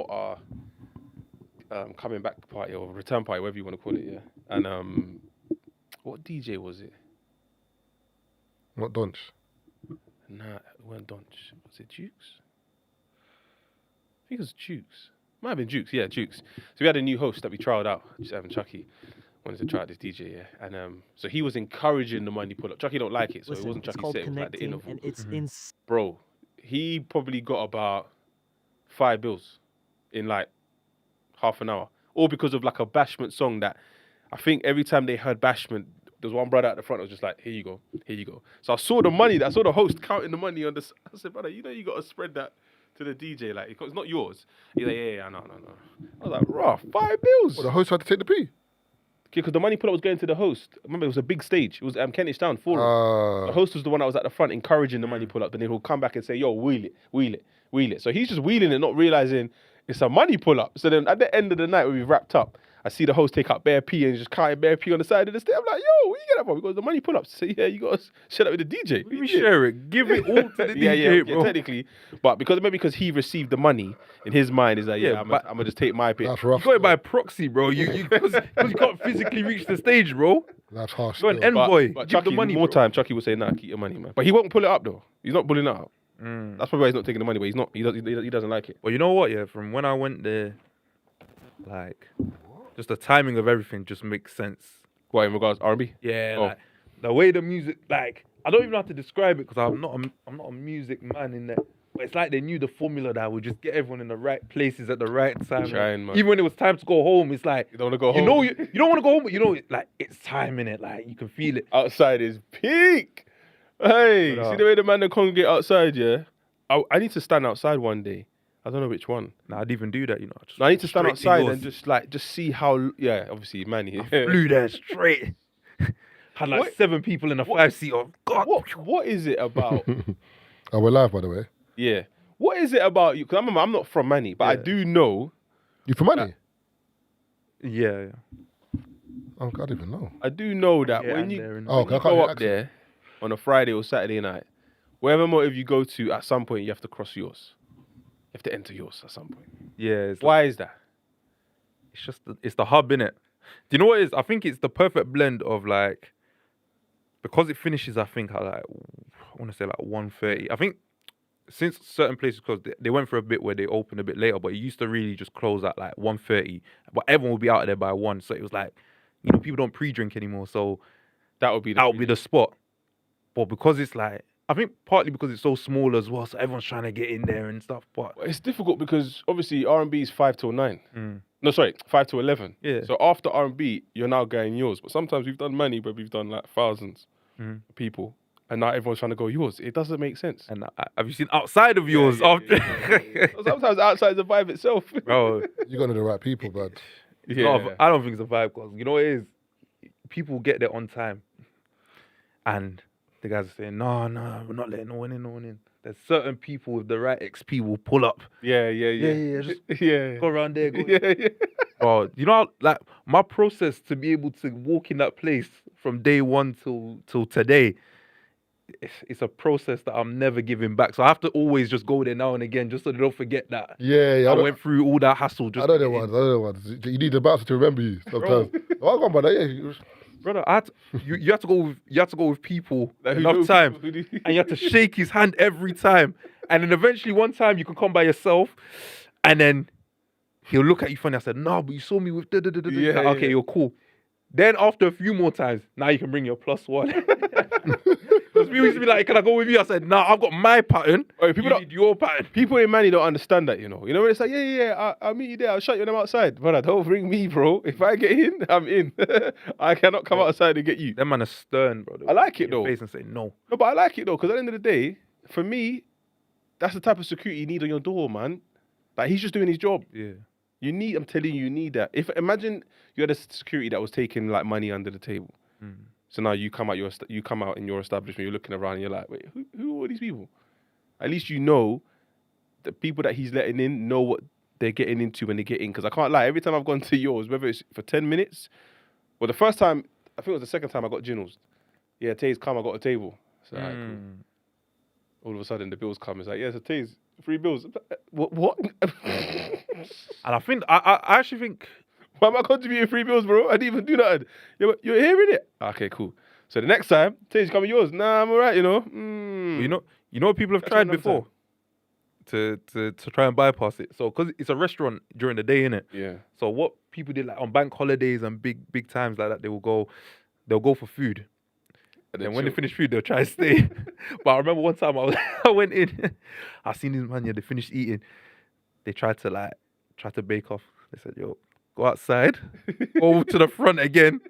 promote our coming back party or return party, whatever you want to call it, yeah. And what DJ was it? Not Donch. Nah, it wasn't Donch. Was it Jukes? I think it was Jukes. Might have been Jukes, yeah, Jukes. So we had a new host that we trialed out, Chucky. Wanted to try out this DJ, yeah. And so he was encouraging the money pull up. Chucky don't like it, so it wasn't Chucky's set, it was like the interval. And it's Bro, he probably got about 5 bills in like half an hour. All because of like a bashment song that I think every time they heard bashment, there's one brother at the front that was just like, here you go, here you go. So I saw the money, I saw the host counting the money on this. I said, brother, you know you got to spread that to the DJ. Like, it's not yours. He's like, yeah, no. I was like, raw, 5 bills. Well, the host had to take the P. Because the money pull up was going to the host. Remember, it was a big stage. It was Kentish Town Forum. The host was the one that was at the front encouraging the money pull up. Then he'll come back and say, yo, wheel it. So he's just wheeling it, not realizing it's a money pull up. So then at the end of the night when we wrapped up, I see the host take out bare P and just counting bare P on the side of the stage. I'm like, yo, where you get that from? He goes, the money pull up. So yeah, you got to share that with the DJ. We share it. Give it all to the DJ, bro. Yeah, technically. But because he received the money, in his mind is like, I'm going to just take my bit. That's rough. You got it by proxy, bro. Because you can't physically reach the stage, bro. That's harsh. You're an envoy. But Give Chucky, the money, more bro. time, Chucky will say, nah, keep your money, man. But he won't pull it up, though. He's not pulling it up. That's probably why he's not taking the money, but he doesn't like it. Well, you know what, yeah? From when I went there, like, just the timing of everything just makes sense. What, in regards to R&B? Yeah, Oh. like, the way the music, like, I don't even know how to describe it because I'm not a music man in there. But it's like they knew the formula that would just get everyone in the right places at the right time. Trying, man. Even when it was time to go home, it's like, You don't want to go home. you know, you don't want to go home, but you know, like, it's time in it. Like, you can feel it. Outside is peak. Hey, But, see the way the man that congregate outside, yeah? I need to stand outside one day. I don't know which one. Nah, I'd even do that, you know. No, I need to stand Straight outside indoors. and just see how, yeah, obviously, Manny. Flew there straight. Had like What- 7 people in a 5-seater. God. What is it about? Oh, we're live, by the way. Yeah. What is it about you? Because I'm not from Manny, but I Yeah. do know. You from money? Yeah. Oh, I don't even know. I do know that Yeah, when and you, there and- Oh, okay, I you can't go hear up there on a Friday or Saturday night, wherever motive you go to, at some point you have to cross yours. You have to enter yours at some point. Yeah. It's, like, Why is that? it's just, it's the hub, innit? Do you know what it is? I think it's the perfect blend of like, because it finishes, I think, at like, I want to say like 1:30. I think since certain places, because they went for a bit where they opened a bit later, but it used to really just close at like 1:30. But everyone would be out there by 1. So it was like, you know, people don't pre-drink anymore. So That would be the spot. But because it's like, I think partly because it's so small as well, so everyone's trying to get in there and stuff. But It's difficult because obviously R&B is 5 till 9. No, sorry, 5 till 11. Yeah. So after R&B, you're now going yours. But sometimes we've done money, but we've done like thousands of people. And now everyone's trying to go yours. It doesn't make sense. and have you seen outside of yours after? Sometimes outside the vibe itself. Bro, You got to the right people, but Yeah. I don't think it's a vibe because you know what it is? People get there on time. And the guys are saying, no, we're not letting no one in. There's certain people with the right XP will pull up. Yeah. Just Yeah. go around there. Go. Yeah. Bro, you know, like my process to be able to walk in that place from day one till today, it's a process that I'm never giving back. So I have to always just go there now and again just so they don't forget that. yeah. I went through all that hassle just I know to the get in. ones. You need the bouncer to remember you sometimes. Oh, come on, brother. Yeah. Brother, you have to go with people Like, who enough know time, people who do- and you have to shake his hand every time, and then eventually one time you can come by yourself, and then he'll look at you funny. I said, no, but you saw me with da-da-da-da-da." Yeah, Like, okay, yeah. you're cool. Then after a few more times, now you can bring your +1. Because people used to be like, can I go with you? I said, nah, I've got my pattern. Oi, people You don't- need your pattern. People in Manny don't understand that, you know. You know when it's like, I'll meet you there. I'll shut you them outside. Brother, don't bring me, bro. If I get in, I'm in. I cannot come outside and get you. Them man are stern, bro. I like it, Your though. face and say no. No, but I like it though, because at the end of the day, for me, that's the type of security you need on your door, man. Like he's just doing his job. Yeah. I'm telling you need that. Imagine you had a security that was taking like money under the table. So now you come out in your establishment, you're looking around and you're like, wait, who are all these people? At least you know the people that he's letting in know what they're getting into when they get in. Because I can't lie, every time I've gone to yours, whether it's for 10 minutes, well, the first time, I think it was the second time I got ginnels. Yeah, Taze come, I got a table. So, alright, cool. All of a sudden, the bills come. It's like, yeah, it's a Taze, 3 bills. What? And I think I actually think Why am I contributing 3 bills, bro? I didn't even do that. You're hearing it? Okay, cool. So the next time, Taze, come with yours. Nah, I'm alright, you know. you know what people have Catch tried another before to try and bypass it. So because it's a restaurant during the day, innit? Yeah. So what people did like on bank holidays and big times like that, they'll go for food. And then when they finish food, they'll try to stay. But I remember one time I went in, I seen this man, yeah, they finished eating. They tried to bake off. They said, yo, go outside, go to the front again,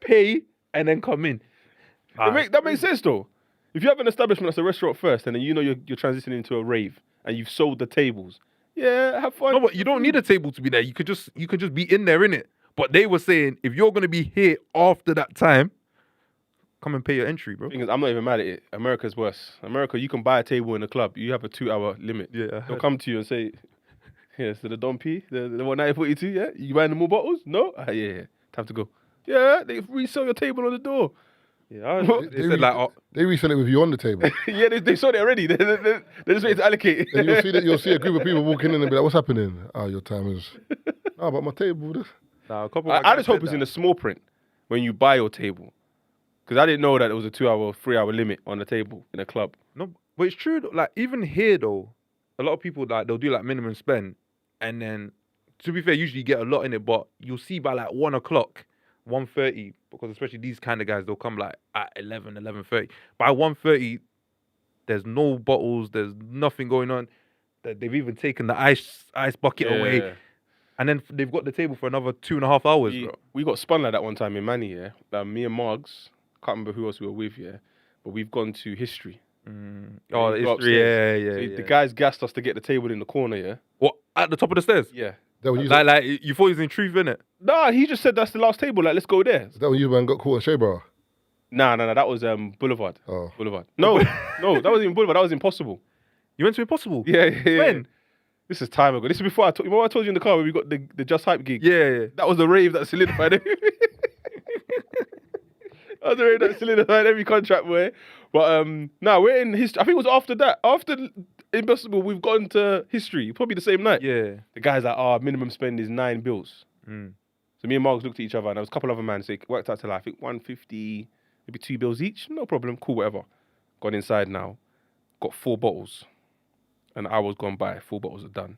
pay, and then come in. That makes sense, though. If you have an establishment that's a restaurant first, and then you know you're transitioning into a rave, and you've sold the tables, yeah, have fun. No, but you don't need a table to be there. You could just be in there, innit? But they were saying, if you're gonna be here after that time, come and pay your entry, bro. Thing is, I'm not even mad at it. America's worse. America, you can buy a table in a club. You have a 2-hour limit. Yeah. They'll come to you and say, yeah, so the Don P, the 1942, yeah? You buying the more bottles? No? Yeah. Time to go. Yeah, they resell your table on the door. Yeah, they said like, They resell it with you on the table. Yeah, they sold it already. They just waiting to allocate it. And you'll see a group of people walking in and be like, what's happening? Oh, your time is... No, but my table... nah, a couple. Of I just hope it's in the small print when you buy your table. Because I didn't know that there was a 2-hour, 3-hour limit on the table in a club. No, but it's true. Like even here though, a lot of people like they'll do like minimum spend, and then to be fair, usually you get a lot in it. But you'll see by like 1 o'clock, 1:30, because especially these kind of guys, they'll come like at 11:30. By 1:30, there's no bottles, there's nothing going on. That they've even taken the ice bucket away, and then they've got the table for another 2.5 hours, bro. We got spun like that one time in Manny, yeah. Me and Margs, can't remember who else we were with, yeah. But we've gone to history. Oh, You go history, upstairs. yeah. The guys gassed us to get the table in the corner, yeah. What, at the top of the stairs? Yeah. That when you, Like you thought he was in truth, innit? Nah, he just said that's the last table. Like, let's go there. that when you man got caught in Shea Bar? Nah. That was Boulevard. Oh. Boulevard. No, that wasn't even Boulevard. That was Impossible. You went to Impossible? Yeah. When? This is time ago. This is before I told you. Remember I told you in the car when we got the Just Hype gig? Yeah. That was the rave that solidified it. That was the rave that solidified every contract, boy. But now we're in history. I think it was after that. After Impossible, we've gone to history. Probably the same night. Yeah. The guy's like, minimum spend is 9 bills. So me and Marks looked at each other, and there was a couple other men, so it worked out to like, I think 150, maybe 2 bills each. No problem, cool, whatever. Gone inside now, got 4 bottles. An hour's gone by, 4 bottles are done.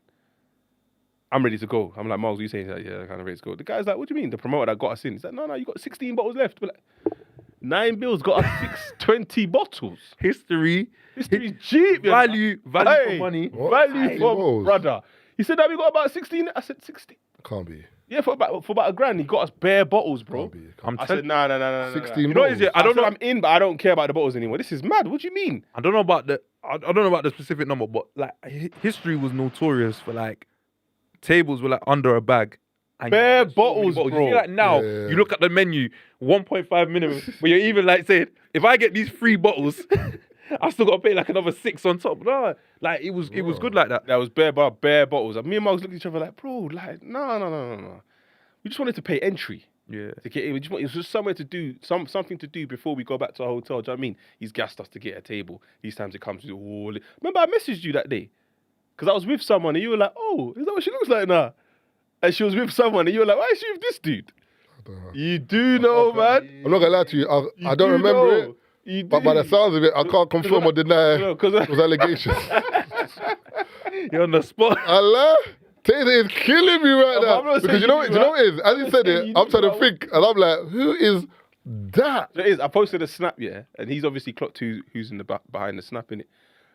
I'm ready to go. I'm like, Marks, what are you saying? He's like, yeah, I'm kind of ready to go. The guy's like, what do you mean? The promoter that got us in. He's like, no, you got 16 bottles left. We're like, 9 bills got us 20 bottles. History History's cheap. Yeah. value Hey, for money. What? Value for Balls. brother. He said that we got about 16. I said 16. Can't be. Yeah, for about $1,000. He got us bare bottles, bro. Can't be. I'm I telling said, nah. 16 You know what it is? bottles. I don't know. I'm in, but I don't care about the bottles anymore. This is mad. What do you mean? I don't know about the specific number, but like history was notorious for like tables were like under a bag. And Bare you get so many bottles, bro. You see, like now, Yeah. you look at the menu, 1.5 minimum, but you're even like saying, if I get these 3 bottles, I still got to pay like another 6 on top. No, like it was good like that. That was bare bottles. Me and Marks looked at each other like, bro, like, no. We just wanted to pay entry Yeah. to get in. It was just somewhere to do, something to do before we go back to our hotel. Do you know what I mean? He's gassed us to get a table. These times it comes to all. Remember, I messaged you that day because I was with someone and you were like, oh, is that what she looks like now? And she was with someone and you were like, why is she with this dude? I don't know. You do know, man. I'm not gonna lie to you. I don't do remember know. it. You But by the do. sounds of it, I can't confirm or deny No, 'cause I- those allegations. You're on the spot. Allah, Taser is killing me right I'm now. not Because saying you know you, what it is? As I'm he said saying it, you I'm do, trying to bro. think, and I'm like, who is that? So it is. I posted a snap, yeah, and he's obviously clocked who's in the behind the snap in it.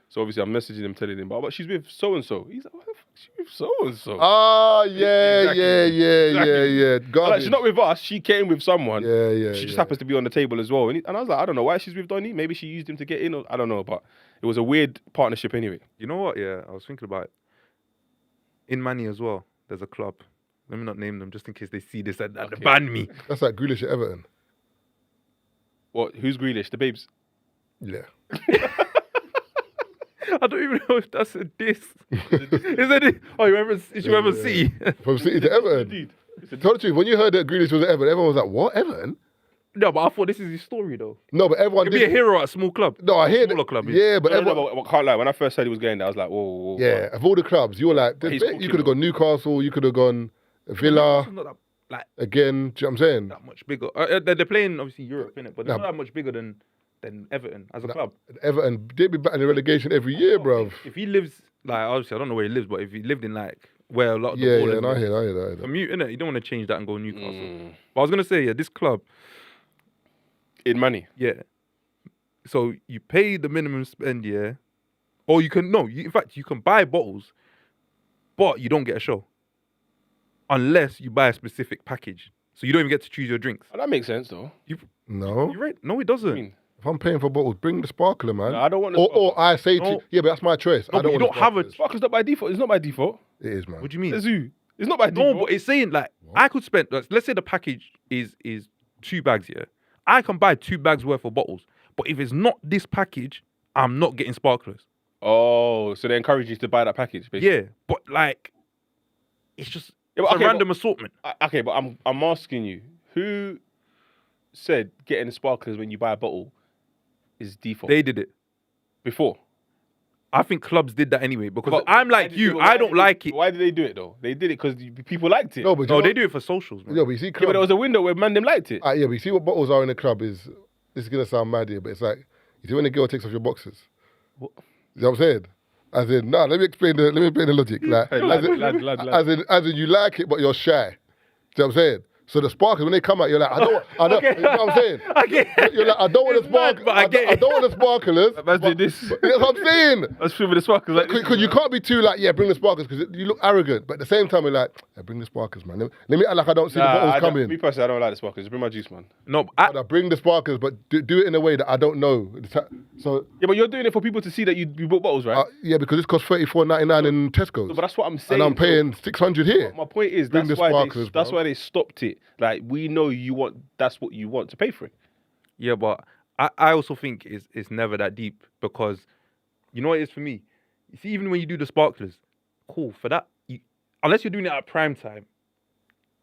So obviously I'm messaging him, telling him, but she's with so and so. He's like, what the fuck? She's with so and so. Ah, yeah. Like, Garbage. she's not with us. She came with someone. Yeah. She just happens to be on the table as well. And I was like, I don't know why she's with Donny. Maybe she used him to get in, or I don't know. But it was a weird partnership anyway. You know what? Yeah, I was thinking about it. In Manny as well, there's a club. Let me not name them just in case they see this and they ban me. That's like Grealish at Everton. What? Who's Grealish? The babes. Yeah. I don't even know if that's a diss. Is it? Oh, you ever see? From City to Everton. Dude. Tell the truth, when you heard that Grealish was at Everton, everyone was like, what, Everton? No, but I thought this is his story though. No, but everyone He'd be a hero at a small club. No, I hear Smaller that. club. Yeah, but No, everyone. but I can't lie. When I first heard he was going there, I was like, whoa. Yeah, of all the clubs, you were like, But he's you cooking could have gone Newcastle, you could have gone Villa It's not that, like again. Do you know what I'm saying? that much bigger. They're playing obviously Europe, innit? But they're not that much bigger than Everton as a club. Everton, they'd be battling relegation every year, bruv. If he lives like obviously I don't know where he lives, but if he lived in like where a lot of the Yeah, ballers and I live, hear that. commute, innit? You don't want to change that and go Newcastle. But I was gonna say, yeah, this club, In money. yeah. So you pay the minimum spend, yeah, or you can in fact you can buy bottles, but you don't get a show unless you buy a specific package. So you don't even get to choose your drinks. Oh, that makes sense though. No, You right? No, it doesn't. I mean, if I'm paying for bottles, bring the sparkler, man. no, I don't want the Or I say No. to yeah, but that's my choice. No, I but don't you want don't have a. sparklers. Sparkle's not by default. It's not by default. It is, man. What do you mean? It's who? It's not by default. No, but it's saying like I could spend. Let's say the package is 2 bags. Yeah, I can buy 2 bags worth of bottles. But if it's not this package, I'm not getting sparklers. Oh, so they encourage you to buy that package, basically. Yeah, but like, it's just Yeah, it's but a okay, random assortment. Okay, but I'm asking you, who said getting sparklers when you buy a bottle is default? They did it. Before. I think clubs did that anyway because But I'm why like did you. they- I why don't did like they- it. Why did they do it though? They did it because people liked it. No, but No, they do it for socials, man. Yeah, but you see, Yeah, but clubs, there was a window where man them liked it. yeah, but you see what bottles are in the club is. This is gonna sound mad here, but it's like you see when a girl takes off your boxes. What? You know what I'm saying? As in, let me explain the logic. Like, Hey, as in, you like it, but you're shy. Do you know what I'm saying? So the sparklers, when they come out, you're like, I don't, Okay. you know what I'm saying? I get it. You're like, I don't want It's the mad, sparklers. but I get I it. don't want the sparklers. Man's doing this. You know what I'm saying? Let's feel with the sparklers like this. Because you can't be too like, yeah, bring the sparklers, because you look arrogant. But at the same time, you're like, yeah, bring the sparklers, man. Let me act like I don't see the bottles coming. Me personally, I don't like the sparklers. Bring my juice, man. No, Brother, bring the sparklers, but do it in a way that I don't know. So, Yeah, but you're doing it for people to see that you bought bottles, right? yeah, because this costs $34.99 in Tesco's. No, but that's what I'm saying. And I'm paying $600 here. My point is, Bring that's the sparklers, that's bro. why they stopped it. Like, we know that's what you want to pay for it. yeah, but I also think it's never that deep because you know what it is for me. You see, even when you do the sparklers, cool for that. Unless you're doing it at prime time,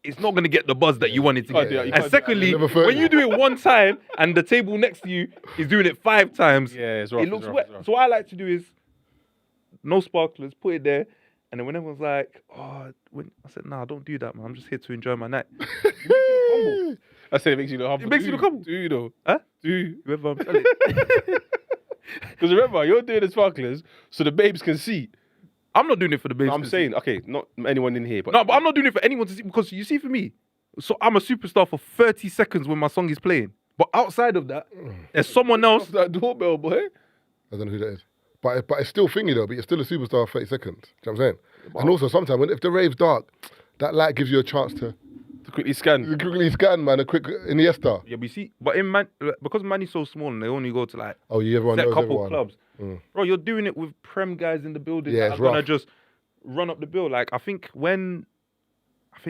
it's not gonna get the buzz that you want it to can't get. do that, you And can't do that. secondly, Never felt when it. you do it one time and the table next to you is doing it 5 times, Yeah, it's rough, it looks it's rough, wet. it's rough. So what I like to do is no sparklers, put it there, and then when everyone's like, I said, nah, don't do that, man. I'm just here to enjoy my night. I said it makes you look humble. It makes you look humble. Do you though? Huh? Do you? Whoever I'm telling. Because remember, you're doing the sparklers so the babes can see. I'm not doing it for the babes. I'm to see. saying, okay, not anyone in here, but No, but I'm not doing it for anyone to see because you see, for me, so I'm a superstar for 30 seconds when my song is playing. But outside of that, there's someone else. that doorbell, boy. I don't know who that is. But it's still thingy though, but you're still a superstar for 30 seconds. Do you know what I'm saying? And also sometimes if the rave's dark, that light gives you a chance to To quickly scan. quickly scan, man, a quick Iniesta. Yeah, but you see, but in Man, because Man is so small and they only go to like Oh, yeah, everyone set knows couple everyone. clubs, bro, you're doing it with Prem guys in the building Yeah, that it's are gonna rough. just run up the bill. Like I think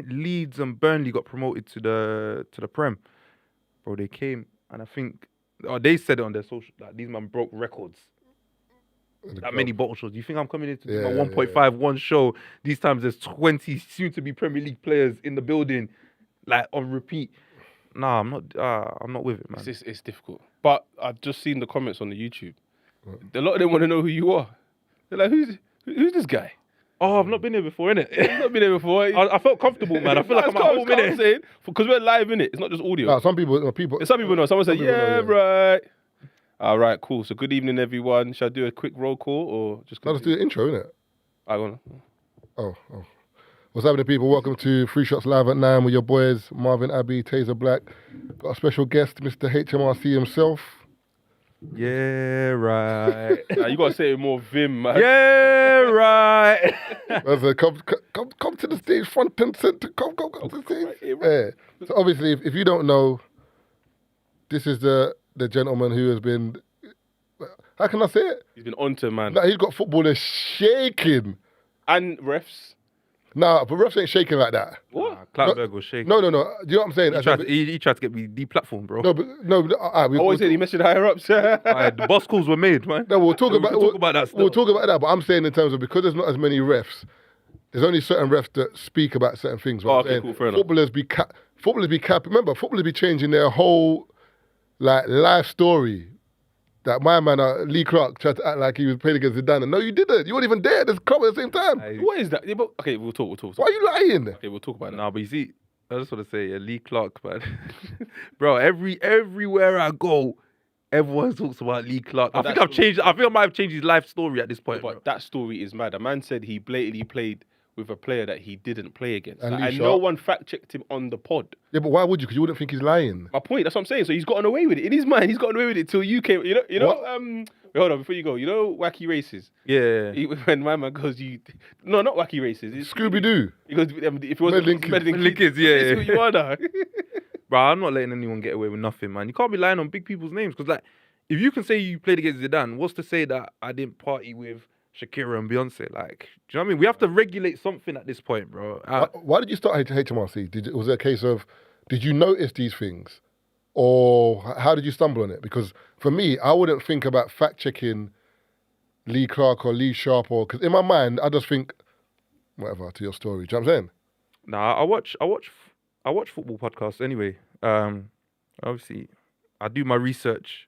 Leeds and Burnley got promoted to the Prem, bro, they came and I think they said it on their social that these man broke records. That many bottle shows. Do you think I'm coming in to do my Yeah, 1.5 one show? These times there's 20 soon to be Premier League players in the building, like on repeat. Nah, I'm not with it, man. It's difficult. But I've just seen the comments on the YouTube. A lot of them want to know who you are. They're like, who's this guy? Oh, I've not been here before, innit? He's not been there before. I felt comfortable, man. I feel like I'm at home, innit? Because we're live in it. It's not just audio. Nah, some people Some people know. Someone said, people know, yeah, yeah. right. All right, cool. So good evening, everyone. Shall I do a quick roll call or just... No, let's do the intro, innit? I don't know. Oh. What's happening, people? Welcome to Free Shots Live at 9 with your boys, Marvin Abbey, Tazer Black. Got a special guest, Mr. HMRC himself. Yeah, right. Nah, you got to say it with more vim, man. Yeah, right. I said, come to the stage, front and center. Come to the stage. Right here, Yeah. So obviously, if you don't know, this is the gentleman who has been, how can I say it? He's been onto, man. Nah, he's got footballers shaking. And refs. Nah, but refs ain't shaking like that. What? Klappberg was shaking. No. Do you know what I'm saying? He tried to get me deplatformed, bro. We I always say he messaged higher ups. Alright, the boss calls were made, man. No, we'll talk about that stuff. We'll talk about that, but I'm saying in terms of because there's not as many refs, there's only certain refs that speak about certain things. Oh, okay, cool, fair enough. Footballers be cap. Remember, footballers be changing their whole like life story that my man Lee Clark tried to act like he was playing against Zidane. No, you didn't. You weren't even there. There's club at the same time. What is that? Yeah, but, okay, we'll talk. Why are you lying? Okay, we'll talk about that. Nah, but you see, I just want to say, Lee Clark, man. Bro, everywhere I go, everyone talks about Lee Clark. I think I might have changed his life story at this point. But bro. that story is mad. A man said he blatantly played with a player that he didn't play against. And And, Lee no Sharp. one fact-checked him on the pod. Yeah, but why would you? Because you wouldn't think he's lying. My point, that's what I'm saying. So he's gotten away with it. In his mind, he's gotten away with it till you came. You know, wait, hold on, before you go, you know Wacky Races? Yeah. When my man goes, no, not Wacky Races. It's Scooby-Doo. He goes, if it wasn't Meddling kids, yeah, this is yeah. who you are now. Bro, I'm not letting anyone get away with nothing, man. You can't be lying on big people's names. Because, like, if you can say you played against Zidane, what's to say that I didn't party with Shakira and Beyonce? Like, do you know what I mean? We have to regulate something at this point, bro. Why did you start HMRC? Was it a case of, did you notice these things? Or how did you stumble on it? Because for me, I wouldn't think about fact-checking Lee Clark or Lee Sharp, because in my mind, I just think, whatever, to your story. Do you know what I'm saying? Nah, I watch football podcasts anyway. Obviously, I do my research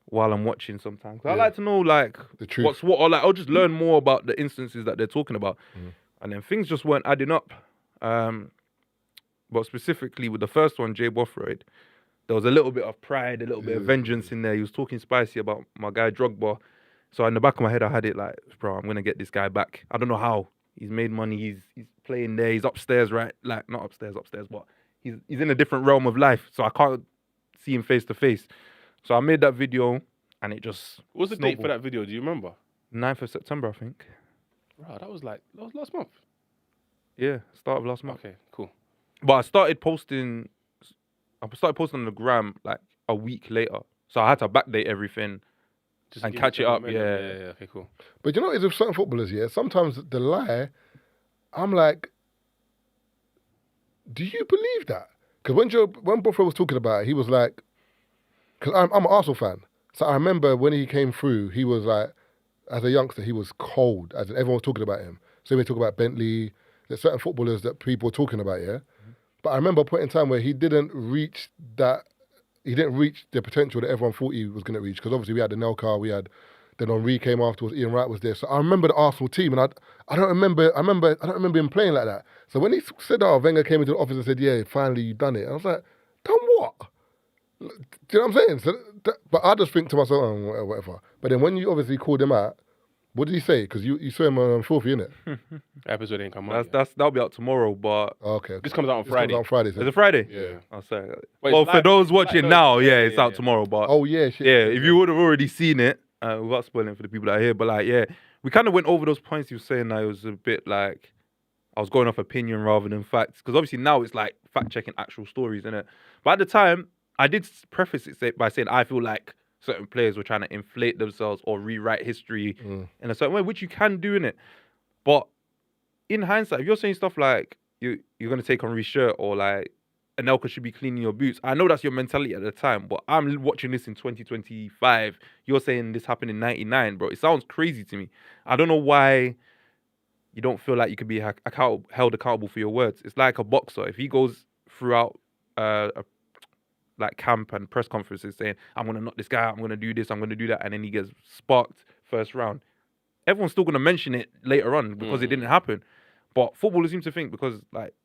while I'm watching sometimes. I like to know, like, The truth. what's what, or like I'll just learn more about the instances that they're talking about. And then things just weren't adding up. But specifically with the first one, Jay Bothroyd, there was a little bit of pride, a little bit of vengeance in there. He was talking spicy about my guy Drogba. So in the back of my head, I had it like, bro, I'm gonna get this guy back. I don't know how. He's made money. He's playing there. He's upstairs, right? Like not upstairs, but he's in a different realm of life. So I can't see him face to face. So I made that video, and it just. What's the date for that video? Do you remember? 9th of September, I think. Wow, that was last month. Yeah, start of last month. Okay, cool. But I started posting on the gram like a week later. So I had to backdate everything Just and give catch it some up. momentum. Yeah. Okay, cool. But you know what it is with certain footballers, yeah? Sometimes the lie, I'm like, do you believe that? Because when Bothroyd was talking about it, he was like, because I'm an Arsenal fan. So I remember when he came through, he was like, as a youngster, he was cold. As in, everyone was talking about him. So we talk about Bentley. There's certain footballers that people were talking about, yeah? But I remember a point in time where he didn't reach the potential that everyone thought he was going to reach. Because obviously we had the Nelka, then Henri came afterwards, Ian Wright was there. So I remember the Arsenal team, and I don't remember him playing like that. So when he said, Wenger came into the office and said, yeah, finally you've done it. I was like, done what? Do you know what I'm saying? So but I just think to myself, oh, whatever. But then when you obviously called him out, what did he say? Because you saw him on Filthy, innit? Episode ain't come out. That'll be out tomorrow, but Okay. This comes out on This Friday. comes out on Friday. So. is it Friday? Yeah. I'll say. Wait, Well, it's for live- those it's watching live, now, yeah, it's out tomorrow. But Oh, yeah, shit. yeah, if you would have already seen it, without spoiling for the people that are here, but like, yeah, we kind of went over those points you were saying. That it was a bit like I was going off opinion rather than facts, because obviously now it's like fact checking actual stories, innit? But at the time, I did preface it by saying I feel like certain players were trying to inflate themselves or rewrite history in a certain way, which you can do, innit? But in hindsight, if you're saying stuff like you're going to take Henri's shirt, or like Anelka should be cleaning your boots, I know that's your mentality at the time, but I'm watching this in 2025. You're saying this happened in 99, bro. It sounds crazy to me. I don't know why you don't feel like you could be held accountable for your words. It's like a boxer. If he goes throughout like camp and press conferences saying, I'm going to knock this guy out, I'm going to do this, I'm going to do that, and then he gets sparked first round, everyone's still going to mention it later on because it didn't happen. But footballers seem to think, because like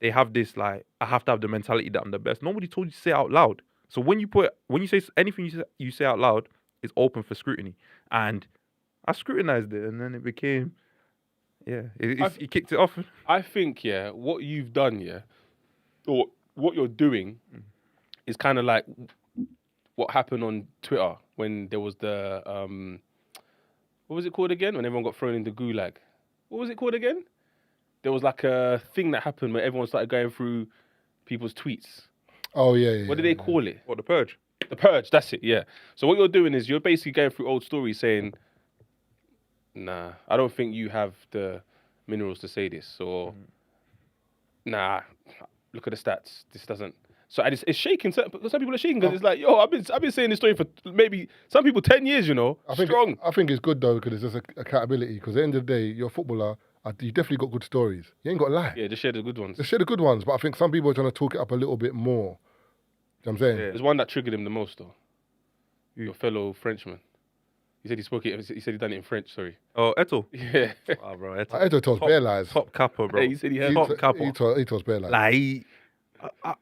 they have this like, I have to have the mentality that I'm the best. Nobody told you to say it out loud. So when you say anything you say out loud is open for scrutiny. And I scrutinized it, and then it became, it kicked it off. I think, what you've done, or what you're doing is kind of like what happened on Twitter when there was the, what was it called again? When everyone got thrown into Gulag. What was it called again? There was like a thing that happened where everyone started going through people's tweets. Oh, yeah. What did they call it? What, the purge? The Purge, that's it, yeah. So what you're doing is you're basically going through old stories saying, nah, I don't think you have the minerals to say this, or nah, look at the stats, this doesn't. So and it's shaking. Some people are shaking because it's like, yo, I've been saying this story for maybe some people 10 years, you know. I think it's good though, because it's just accountability. Because at the end of the day, you're a footballer. You definitely got good stories. You ain't got to lie. Yeah, just share the good ones. Just share the good ones. But I think some people are trying to talk it up a little bit more. what I'm saying? Yeah. There's one that triggered him the most, though. Who? Your fellow Frenchman. He said he spoke it. He said he done it in French. Sorry. Oh, Eto. Yeah. Oh, bro, Eto. Like, Edo tells bare lies. Top capper, bro. Yeah, he said he heard. He, top t- capper. he tells bare lies. Like,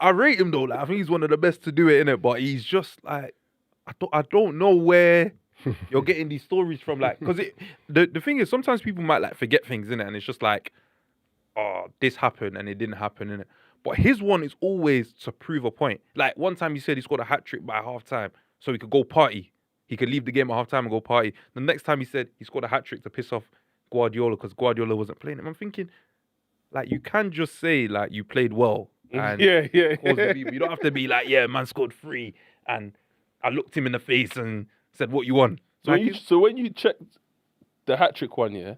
I rate him though. Like, I think he's one of the best to do it, innit? But he's just like, I don't know where you're getting these stories from. Like, because the thing is, sometimes people might like forget things, innit? And it's just like, oh, this happened and it didn't happen, innit? But his one is always to prove a point. Like, one time he said he scored a hat trick by half time so he could go party. He could leave the game at half time and go party. The next time he said he scored a hat trick to piss off Guardiola because Guardiola wasn't playing him. I'm thinking, like, you can just say, like, you played well. And Yeah. cause the people. You don't have to be like, yeah, man scored 3 and I looked him in the face and said, what you want? So when you checked the hat trick one, yeah,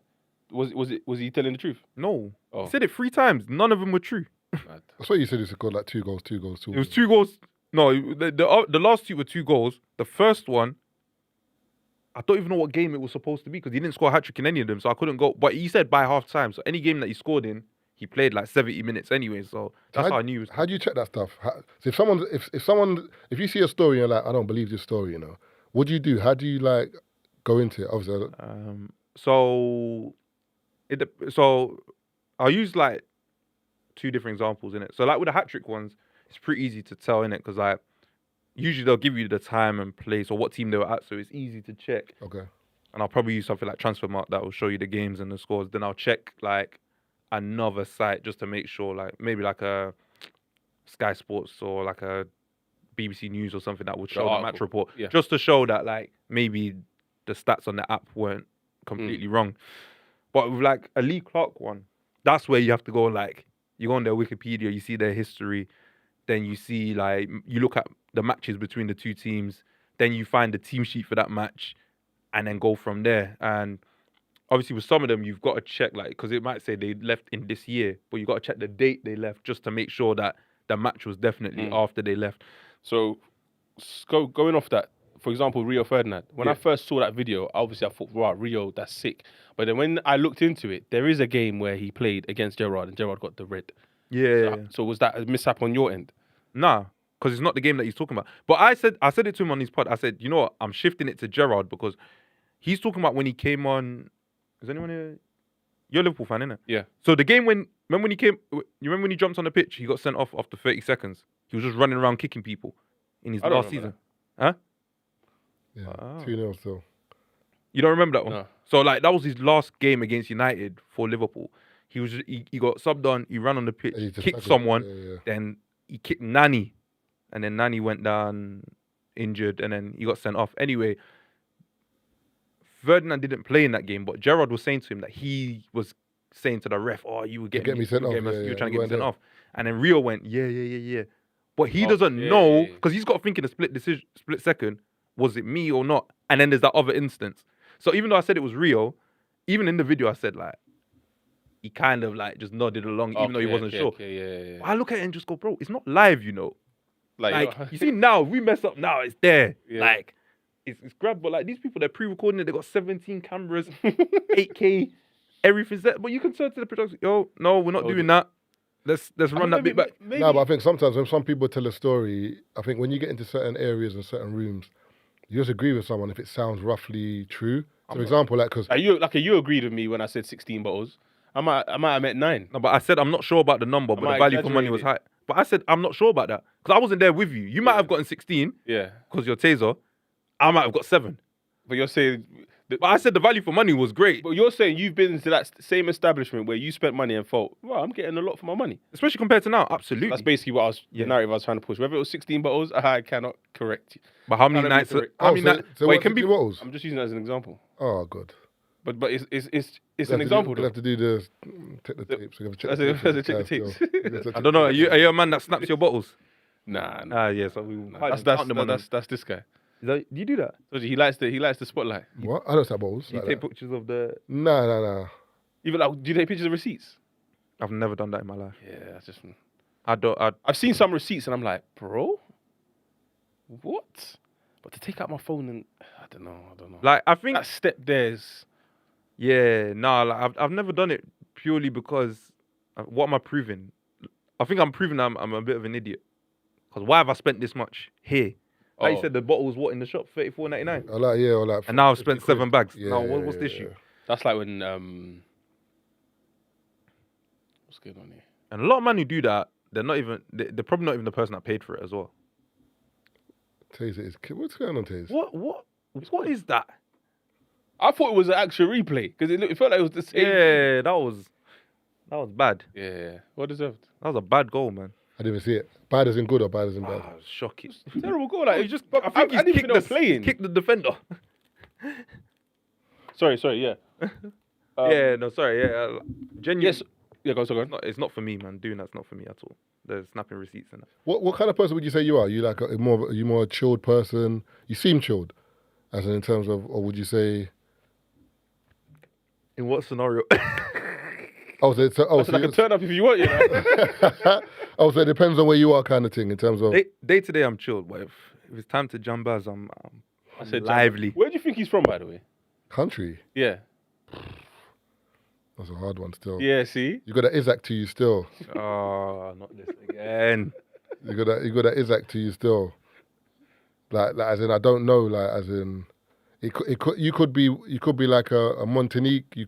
was he telling the truth? No. Oh. He said it 3 times. None of them were true. Mad. That's what you said. He scored like 2 goals, 2 goals, 2 It goals. was 2 goals. No, the last 2 were 2 goals. The first one, I don't even know what game it was supposed to be because he didn't score a hat trick in any of them, so I couldn't go. But he said by half time, so any game that he scored in, he played like 70 minutes anyway. So that's how I knew. How do you check that stuff? So if you see a story and you're like, I don't believe this story, you know, what do you do? How do you like go into it? Obviously, So I'll use like 2 different examples in it. So like with the hat trick ones, it's pretty easy to tell in it because like usually they'll give you the time and place or what team they were at, so it's easy to check. okay. And I'll probably use something like Transfermarkt that will show you the games and the scores. Then I'll check like another site just to make sure, like maybe like a Sky Sports or like a BBC News or something that would show the match article. report, Yeah. just to show that like maybe the stats on the app weren't completely wrong. But with like a Lee Clark one, that's where you have to go like, you go on their Wikipedia, you see their history, then you see like, you look at the matches between the 2 teams, then you find the team sheet for that match and then go from there. And obviously with some of them, you've got to check like, because it might say they left in this year, but you got to check the date they left just to make sure that the match was definitely after they left. So going off that, for example, Rio Ferdinand. When I Yeah. first saw that video, obviously I thought, wow, Rio, that's sick. But then when I looked into it, there is a game where he played against Gerrard and Gerrard got the red. Yeah. So was that a mishap on your end? Nah, because it's not the game that he's talking about. But I said it to him on his pod. I said, you know what? I'm shifting it to Gerrard because he's talking about when he came on. Is anyone here? You're a Liverpool fan, innit? Yeah. So the game remember when he came? You remember when he jumped on the pitch? He got sent off after 30 seconds. He was just running around kicking people in his I don't last remember season. Huh? Yeah. Wow. 2-0 still. You don't remember that one? No. So like that was his last game against United for Liverpool. He got subbed on. He ran on the pitch, And he just kicked tackled. someone. Yeah. Then he kicked Nani, and then Nani went down injured, and then he got sent off. Anyway, Ferdinand didn't play in that game, but Gerrard was saying to him that he was saying to the ref, "Oh, you were getting me sent off, you yeah, were yeah, trying to he get me went sent there. off." And then Rio went, "Yeah." But he Oh, doesn't yeah, know yeah. because he's got to think in a split second, was it me or not? And then there's that other instance. So even though I said it was Rio, even in the video I said like he kind of like just nodded along, even though he wasn't sure. Okay, yeah. But I look at it and just go, bro, it's not live, you know. Like you you see now, we mess up now, it's there. Yeah. Like it's grabbed, but like these people, they're pre-recording it. They got 17 cameras, 8K, everything's there. But you can turn to the production. Yo, no, we're not doing that. Let's run that bit back. No, but I think sometimes when some people tell a story, I think when you get into certain areas and certain rooms, you just agree with someone if it sounds roughly true. So, for example, like, because you agreed with me when I said 16 bottles. I might have meant 9. No, but I said I'm not sure about the number, but might the value for money exaggerate was it. high. But I said I'm not sure about that because I wasn't there with you. You might have gotten 16 Yeah, because you're Tazer. I might have got 7. but you're saying, But I said the value for money was great, but you're saying you've been to that same establishment where you spent money and thought, well, I'm getting a lot for my money. especially compared to now. Absolutely. That's basically what Yeah. the narrative I was trying to push. Whether it was 16 bottles, I cannot correct you. But how many Can't be nights? correct. How many nights? so Wait, what can be. bottles? I'm just using that as an example. Oh, God. But it's an example. We'll Though. have to do the check the tapes. We'll have to check That's the a tapes. check the Yeah, tapes. still. I don't know. Are you a man that snaps your bottles? Nah. Ah, yeah. So we. That's this guy. Do you do that? So he likes the spotlight. What? I don't snap bottles. Do you Like take that. pictures of the? No. Even like, do you take pictures of receipts? I've never done that in my life. Yeah, that's just. I don't. I've seen some receipts and I'm like, bro, what? But to take out my phone and I don't know. Like I think. That step there's. Yeah. Nah. Like I've never done it purely because. What am I proving? I think I'm proving I'm a bit of an idiot. Because why have I spent this much here? Like you Oh. said, the bottle was what in the shop, $34.99. I like, yeah, or like. And now I've 50 spent quid. 7 bags. Yeah, Now, what's the issue? That's like when what's going on here? And a lot of men who do that, they're probably not even the person that paid for it as well. Tazer is. What's going on, Tazer? What is that? I thought it was an actual replay because it felt like it was the same. Yeah, that was bad. Yeah. What deserved? That was a bad goal, man. I didn't even see it. Bad as in good or bad as in bad? Ah, shocking. Terrible goal. Like He it just, just. I think I didn't even know playing. kicked the defender. Sorry. Yeah. Yeah, no, sorry. Yeah, genuinely. Yes. Yeah. Go on. It's not for me, man. Doing that's not for me at all. There's snapping receipts and that. What kind of person would you say you are? You like are you more a chilled person? You seem chilled, as in terms of, or would you say? In what scenario? Oh, so I can turn up if you want, you know. oh, so it depends on where you are, kind of thing, in terms of. Day to day, I'm chilled, but if it's time to jambaz, I'm said lively. Where do you think he's from, by the way? Country. Yeah. That's a hard one still. Yeah. See. You got that Isaac to you still. Oh, not this again. You got that Isaac to you still. Like as in I don't know, like as in you could be like a Montanique.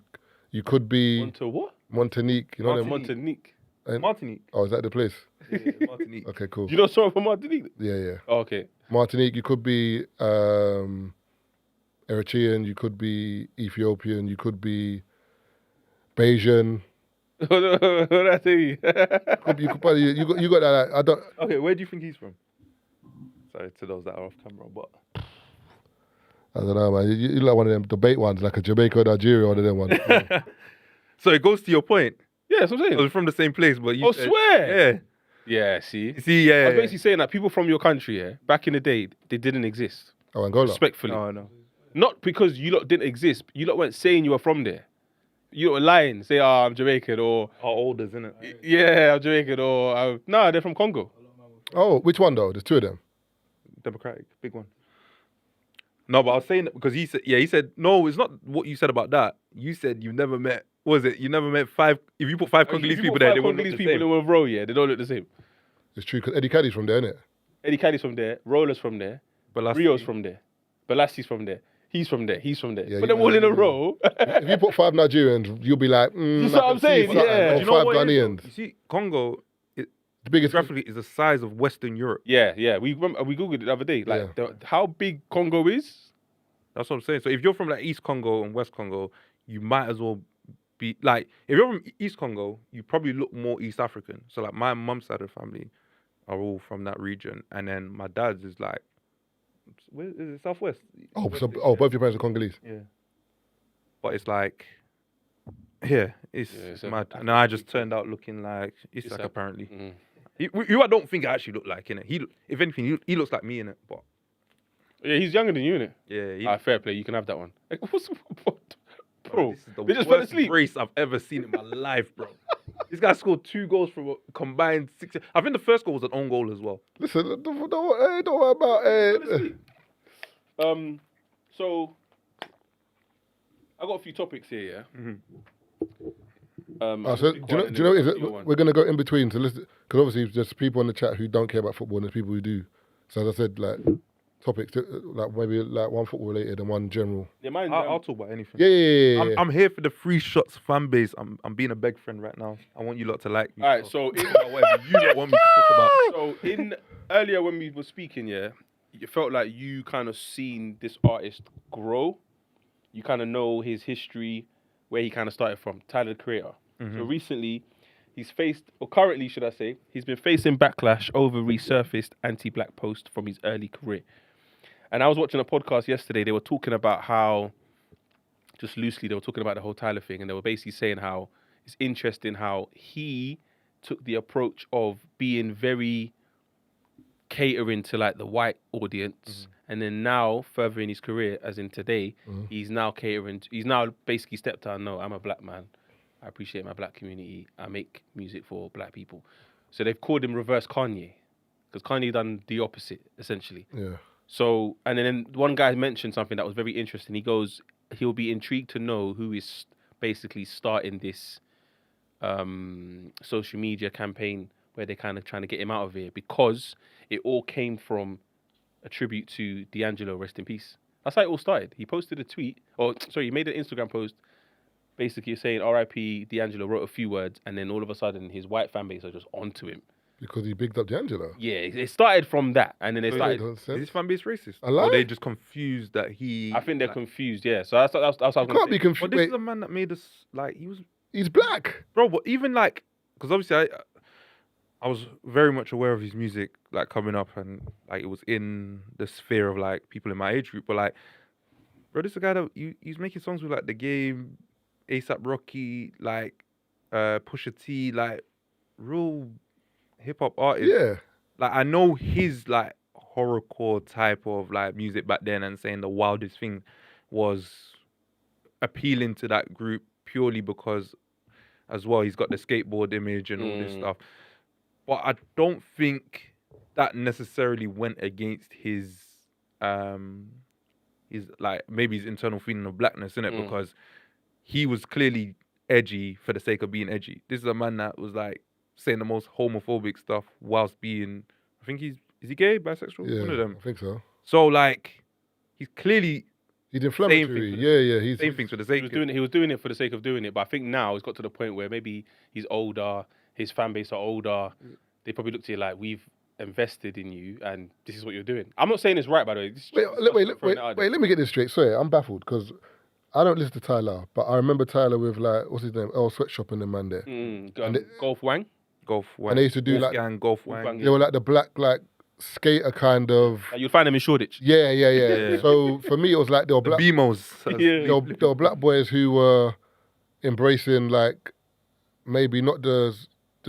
You could be Onto what? Montanique. You know them? Montanique. Martinique. Oh, is that the place? Yeah, Martinique. Okay, cool. Do you know someone from Martinique? Yeah. Oh, okay. Martinique. You could be Eritrean. You could be Ethiopian. You could be Bayesian. What did I tell you? You got that. I don't. Okay, where do you think he's from? Sorry to those that are off camera, but I don't know, man. You like one of them debate ones, like a Jamaica or Nigeria, one of them ones. Yeah. so it goes to your point. Yeah, that's what I'm I saying. was from the same place, but you Oh, said, swear? Yeah. Yeah, see? You see, yeah. I was basically saying that people from your country, yeah, back in the day, they didn't exist. Oh, Angola. Respectfully. No. Not because you lot didn't exist. You lot weren't saying you were from there. You lot were lying. Say, I'm Jamaican, or... Our olders, innit? Yeah, I'm Jamaican, or... No, they're from Congo. Oh, which one though? There's two of them. Democratic, big one. No, but I was saying that because he said, no, it's not what you said about that. You said you've never met, what was it? You never met 5, if you put 5 Congolese people there, they won't look the people same. in one row, yeah, they don't look the same. It's true, because Eddie Caddy's from there, innit? Eddie Caddy's from there, Roller's from there, Balassi. Rio's from there, Balassi's from there, he's from there. Yeah, Put them all in a row. If you put 5 Nigerians, you'll be like, That's what I'm saying, yeah. Or Do you know 5 what it is, Ghanaians. though? You see, Congo, The biggest. geographically, is the size of Western Europe. Yeah. We googled it the other day. Like how big Congo is. That's what I'm saying. So if you're from like East Congo and West Congo, you might as well be like, if you're from East Congo, you probably look more East African. So like my mum's side of the family are all from that region, and then my dad's is like, where is it? Southwest. Oh, both your parents are Congolese. Yeah. But it's like, it's a- mad. And then I just turned out looking like Isak apparently. Mm-hmm. You I don't think I actually look like, innit? If anything, he looks like me, innit? But Yeah, he's younger than you, innit? yeah, Fair play. You can have that one. Like, what? Bro, this is the they just fell worst asleep. race I've ever seen in my life, bro. This guy scored 2 goals from a combined 6. I think the first goal was an own goal as well. Listen, don't worry about. So I got a few topics here, yeah. So do you know? Is it, we're gonna go in between to listen, because obviously there's people in the chat who don't care about football and there's people who do. So as I said, like topics, like maybe like one football related and one general. Yeah, mine. I'll talk about anything. Yeah. I'm here for the free shots fan base. I'm being a beg friend right now. I want you lot to like me. All right, so whatever you lot want me to talk about. So in earlier when we were speaking, yeah, you felt like you kind of seen this artist grow. You kind of know his history, where he kind of started from, Tyler the Creator. So recently, currently should I say, he's been facing backlash over resurfaced anti-black posts from his early career. And I was watching a podcast yesterday. They were talking about how, just loosely, they were talking about the whole Tyler thing, and they were basically saying how it's interesting how he took the approach of being very catering to like the white audience, and then now further in his career, as in today, he's now basically stepped out. No, I'm a black man. I appreciate my black community. I make music for black people. So they've called him reverse Kanye, because Kanye done the opposite essentially. Yeah. So, and then one guy mentioned something that was very interesting. He goes, he'll be intrigued to know who is basically starting this social media campaign where they're kind of trying to get him out of here because it all came from a tribute to D'Angelo, rest in peace. That's how it all started. He posted a tweet, he made an Instagram post basically saying R.I.P. D'Angelo, wrote a few words, and then all of a sudden his white fan base are just onto him. Because he bigged up D'Angelo. Yeah, it started from that, and then they started. Is his fan base racist? A lie? Or they just confused that he... I think they're confused, yeah. So that's what I was You going can't to be say. confused. But this is a man that made us, like, He's black. Bro, but even, like... Because obviously I was very much aware of his music, like, coming up, and, like, it was in the sphere of, like, people in my age group, but, like, bro, this is a guy that... He's making songs with, like, The Game, A$AP Rocky, like, Pusha T, like, real hip-hop artists. Yeah. Like, I know his, like, horrorcore type of, like, music back then, and saying the wildest thing was appealing to that group purely because, as well, he's got the skateboard image and all this stuff. But I don't think that necessarily went against his like, maybe his internal feeling of blackness, innit? Because he was clearly edgy for the sake of being edgy. This is a man that was, like, saying the most homophobic stuff whilst being, I think is he gay, bisexual? Yeah, One of them. I think so. So, like, he's clearly He's inflammatory. He's saying things for the sake of it. He was doing it for the sake of doing it, but I think now it's got to the point where maybe he's older, his fan base are older. They probably look to you like, we've invested in you, and this is what you're doing. I'm not saying it's right, by the way. Wait, let me get this straight. Sorry, I'm baffled because I don't listen to Tyler, but I remember Tyler with, like, what's his name? Earl Sweatshop and the man there. Golf Wang? Golf Wang. And they used to do, like, Golf Wang. they were like the black, like, skater kind of. You'll find them in Shoreditch. Yeah. So for me, it was like they were black. The BMOs. There were black boys who were embracing, like, maybe not the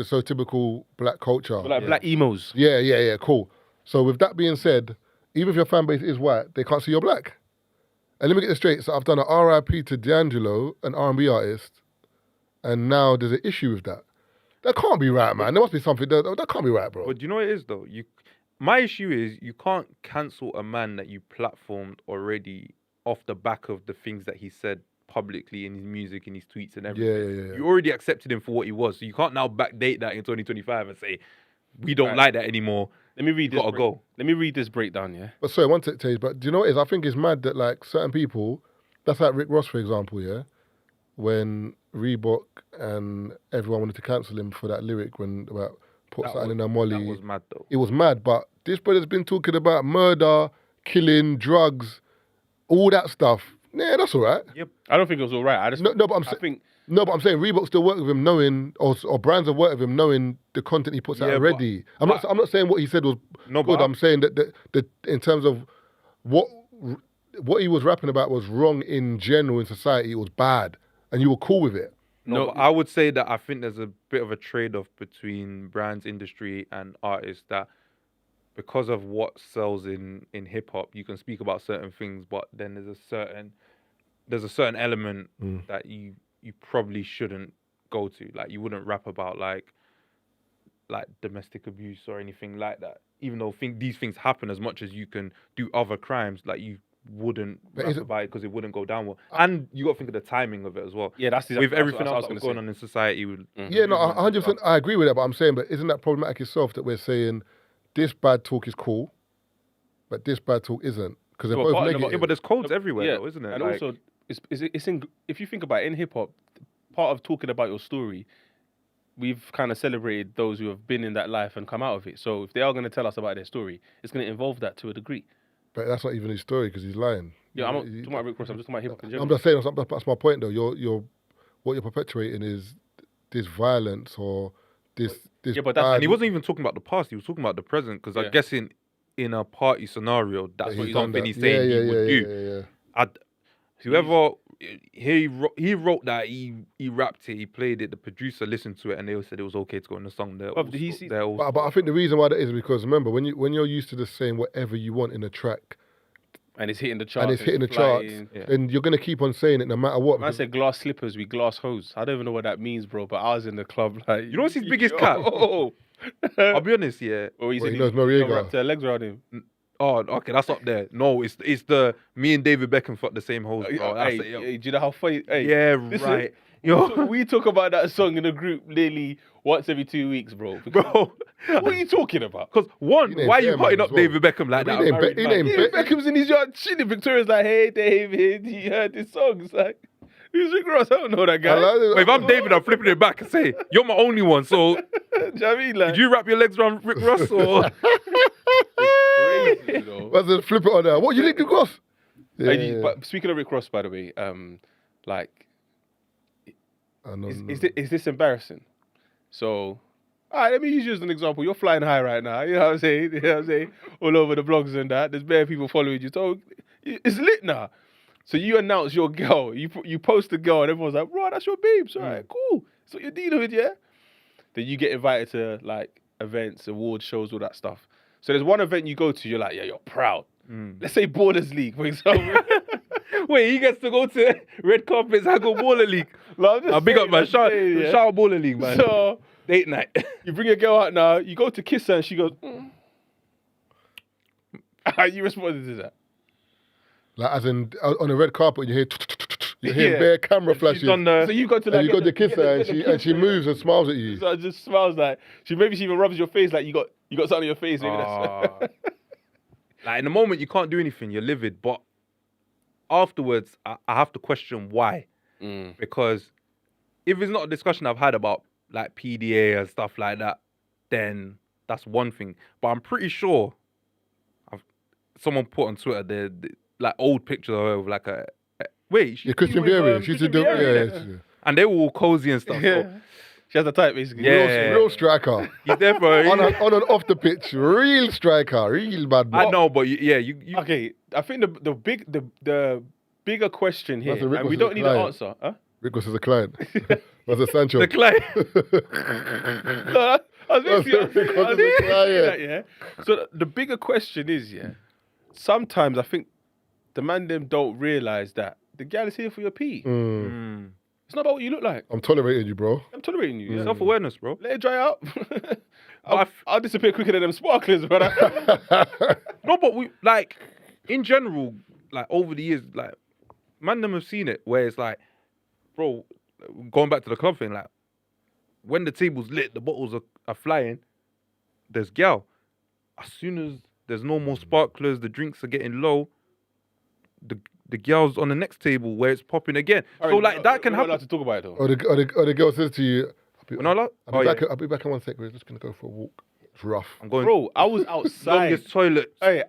so typical black culture. But like black emos. Yeah, cool. So with that being said, even if your fan base is white, they can't see you're black. And let me get this straight. So I've done an R.I.P. to D'Angelo, an R&B artist, and now there's an issue with that. That can't be right, man. There must be something. That can't be right, bro. But do you know what it is, though? My issue is you can't cancel a man that you platformed already off the back of the things that he said publicly in his music, in his tweets and everything. Yeah. You already accepted him for what he was. So you can't now backdate that in 2025 and say, we don't like that anymore. Let me read this. Go. Let me read this breakdown, yeah? But sorry, one take, but do you know what it is? I think it's mad that, like, certain people, that's like Rick Ross, for example, yeah? When Reebok and everyone wanted to cancel him for that lyric when about put something in a molly. That was mad, though. It was mad, but this brother's been talking about murder, killing, drugs, all that stuff. Yeah, that's all right. Yep. I don't think it was all right. But I'm saying Reebok still work with him knowing, or brands have worked with him knowing the content he puts out already. I'm not saying what he said was good. I'm saying that in terms of what he was rapping about was wrong in general in society. It was bad, and you were cool with it. No, I would say that I think there's a bit of a trade-off between brands, industry, and artists that because of what sells in hip-hop, you can speak about certain things, but then there's a certain element that you probably shouldn't go to. Like, you wouldn't rap about like domestic abuse or anything like that. Even though these things happen, as much as you can do other crimes, like, you wouldn't rap about it because it wouldn't go down well. And you got to think of the timing of it as well. Yeah, that's exactly with everything else that's going on in society. Yeah, no, 100%. I agree with that, but I'm saying, but isn't that problematic itself that we're saying this bad talk is cool, but this bad talk isn't? Because they're both negative. Yeah, but there's codes everywhere, though, isn't it? And also, it's in, if you think about it, in hip hop, part of talking about your story, we've kind of celebrated those who have been in that life and come out of it. So if they are going to tell us about their story, it's going to involve that to a degree. But that's not even his story because he's lying. Yeah, I'm not talking about Rick Ross. I'm just talking about hip hop in general. I'm just saying that's my point, though. What you're perpetuating is this violence or this. Yeah, but and he wasn't even talking about the past. He was talking about the present. Because I guess in a party scenario, that's what something he's saying he would do. Whoever he wrote that, he rapped it, he played it. The producer listened to it, and they all said it was okay to go in the song. But I think the reason why that is because remember when you're used to just saying whatever you want in a track, and it's hitting the charts, then you're gonna keep on saying it no matter what. Man said glass slippers, we glass hose. I don't even know what that means, bro. But I was in the club like, you know what's his biggest cat? I'll be honest, yeah. He knows Noriega. Wrapped their legs around him. Oh, okay, that's up there. No, it's the me and David Beckham fuck the same hoes. Bro. Hey, do you know how funny? Hey, yeah, listen, right. Yo, we talk about that song in a group nearly once every 2 weeks, bro. bro. What are you talking about? Because one, He named why are you Bear putting Man up as well. David Beckham like He that? named married Be- he man? named Yeah, Beckham's in his yard chilling. Victoria's like, hey, David, you heard this song? It's like, who's Rick Ross? I don't know that guy. But if I'm David, I'm flipping it back and say, you're my only one. So Do you know what I mean? Like, did you wrap your legs around Rick Ross or? crazy, you know? But then flip it on there. What you think, Ross? Yeah, And But speaking of Rick Ross, by the way, like, I know. is this embarrassing? So, all right, let me use you as an example. You're flying high right now. You know what I'm saying? You know what I'm saying? All over the blogs and that. There's bare people following you. So it's lit now. So you announce your girl. You post the girl and everyone's like, bro, that's your babes. All right, cool. So you're dealing with, yeah? Then you get invited to like events, award shows, all that stuff. So there's one event you go to, you're like, yeah, you're proud. Let's say Borders League, for example. Wait, he gets to go to red carpets. I go Baller League. I'll big up man. Shout out Baller League, man. So Date night. you bring your girl out now, you go to kiss her and she goes, How you responded to that? Like as in on the red carpet, you hear Yeah. bare camera She's flashes, done the. So you go to like and you go to get kiss the- her, get the and she kiss moves and smiles at you. So it just smiles like she even rubs your face like you got something on your face. Maybe Ah. that's Like in the moment, you can't do anything. You're livid, but afterwards, I have to question why. Because if it's not a discussion I've had about like PDA and stuff like that, then that's one thing. But I'm pretty sure someone put on Twitter the like old pictures of her with like a wait. Yeah, Christian with, Vieri. She's a Christian dope. Vieri, Yeah, yeah. yeah. And they were all cozy and stuff. Yeah. So She has a type basically. Yeah. Real striker. he's there for on and off the pitch, real striker, real bad boy. I know, but you Okay, I think the bigger question here, That's a Rick and we was don't a need client. an answer. Huh? Rickos is a client. Was it Sancho? the clay. No, I was basically That's a Rick was a saying client. that, yeah. So the bigger question is, yeah, sometimes I think the man them don't realise that the gal is here for your pee. It's not about what you look like. I'm tolerating you, bro. I'm tolerating you. Yeah? Self-awareness, bro. Let it dry out. I'll disappear quicker than them sparklers, brother. No, but we like in general, like over the years, like man them have seen it where it's like, bro, going back to the club thing, like when the table's lit, the bottles are flying, there's gal. As soon as there's no more sparklers, the drinks are getting low, the girls on the next table where it's popping again. So like that can We're not happen. allowed to talk about it though. Or the girl says to you, We're not allowed? I'll Oh, be back. yeah. I'll be back in 1 sec. We're just gonna go for a walk. It's rough. I'm going Bro, I was outside. longest toilet. Hey,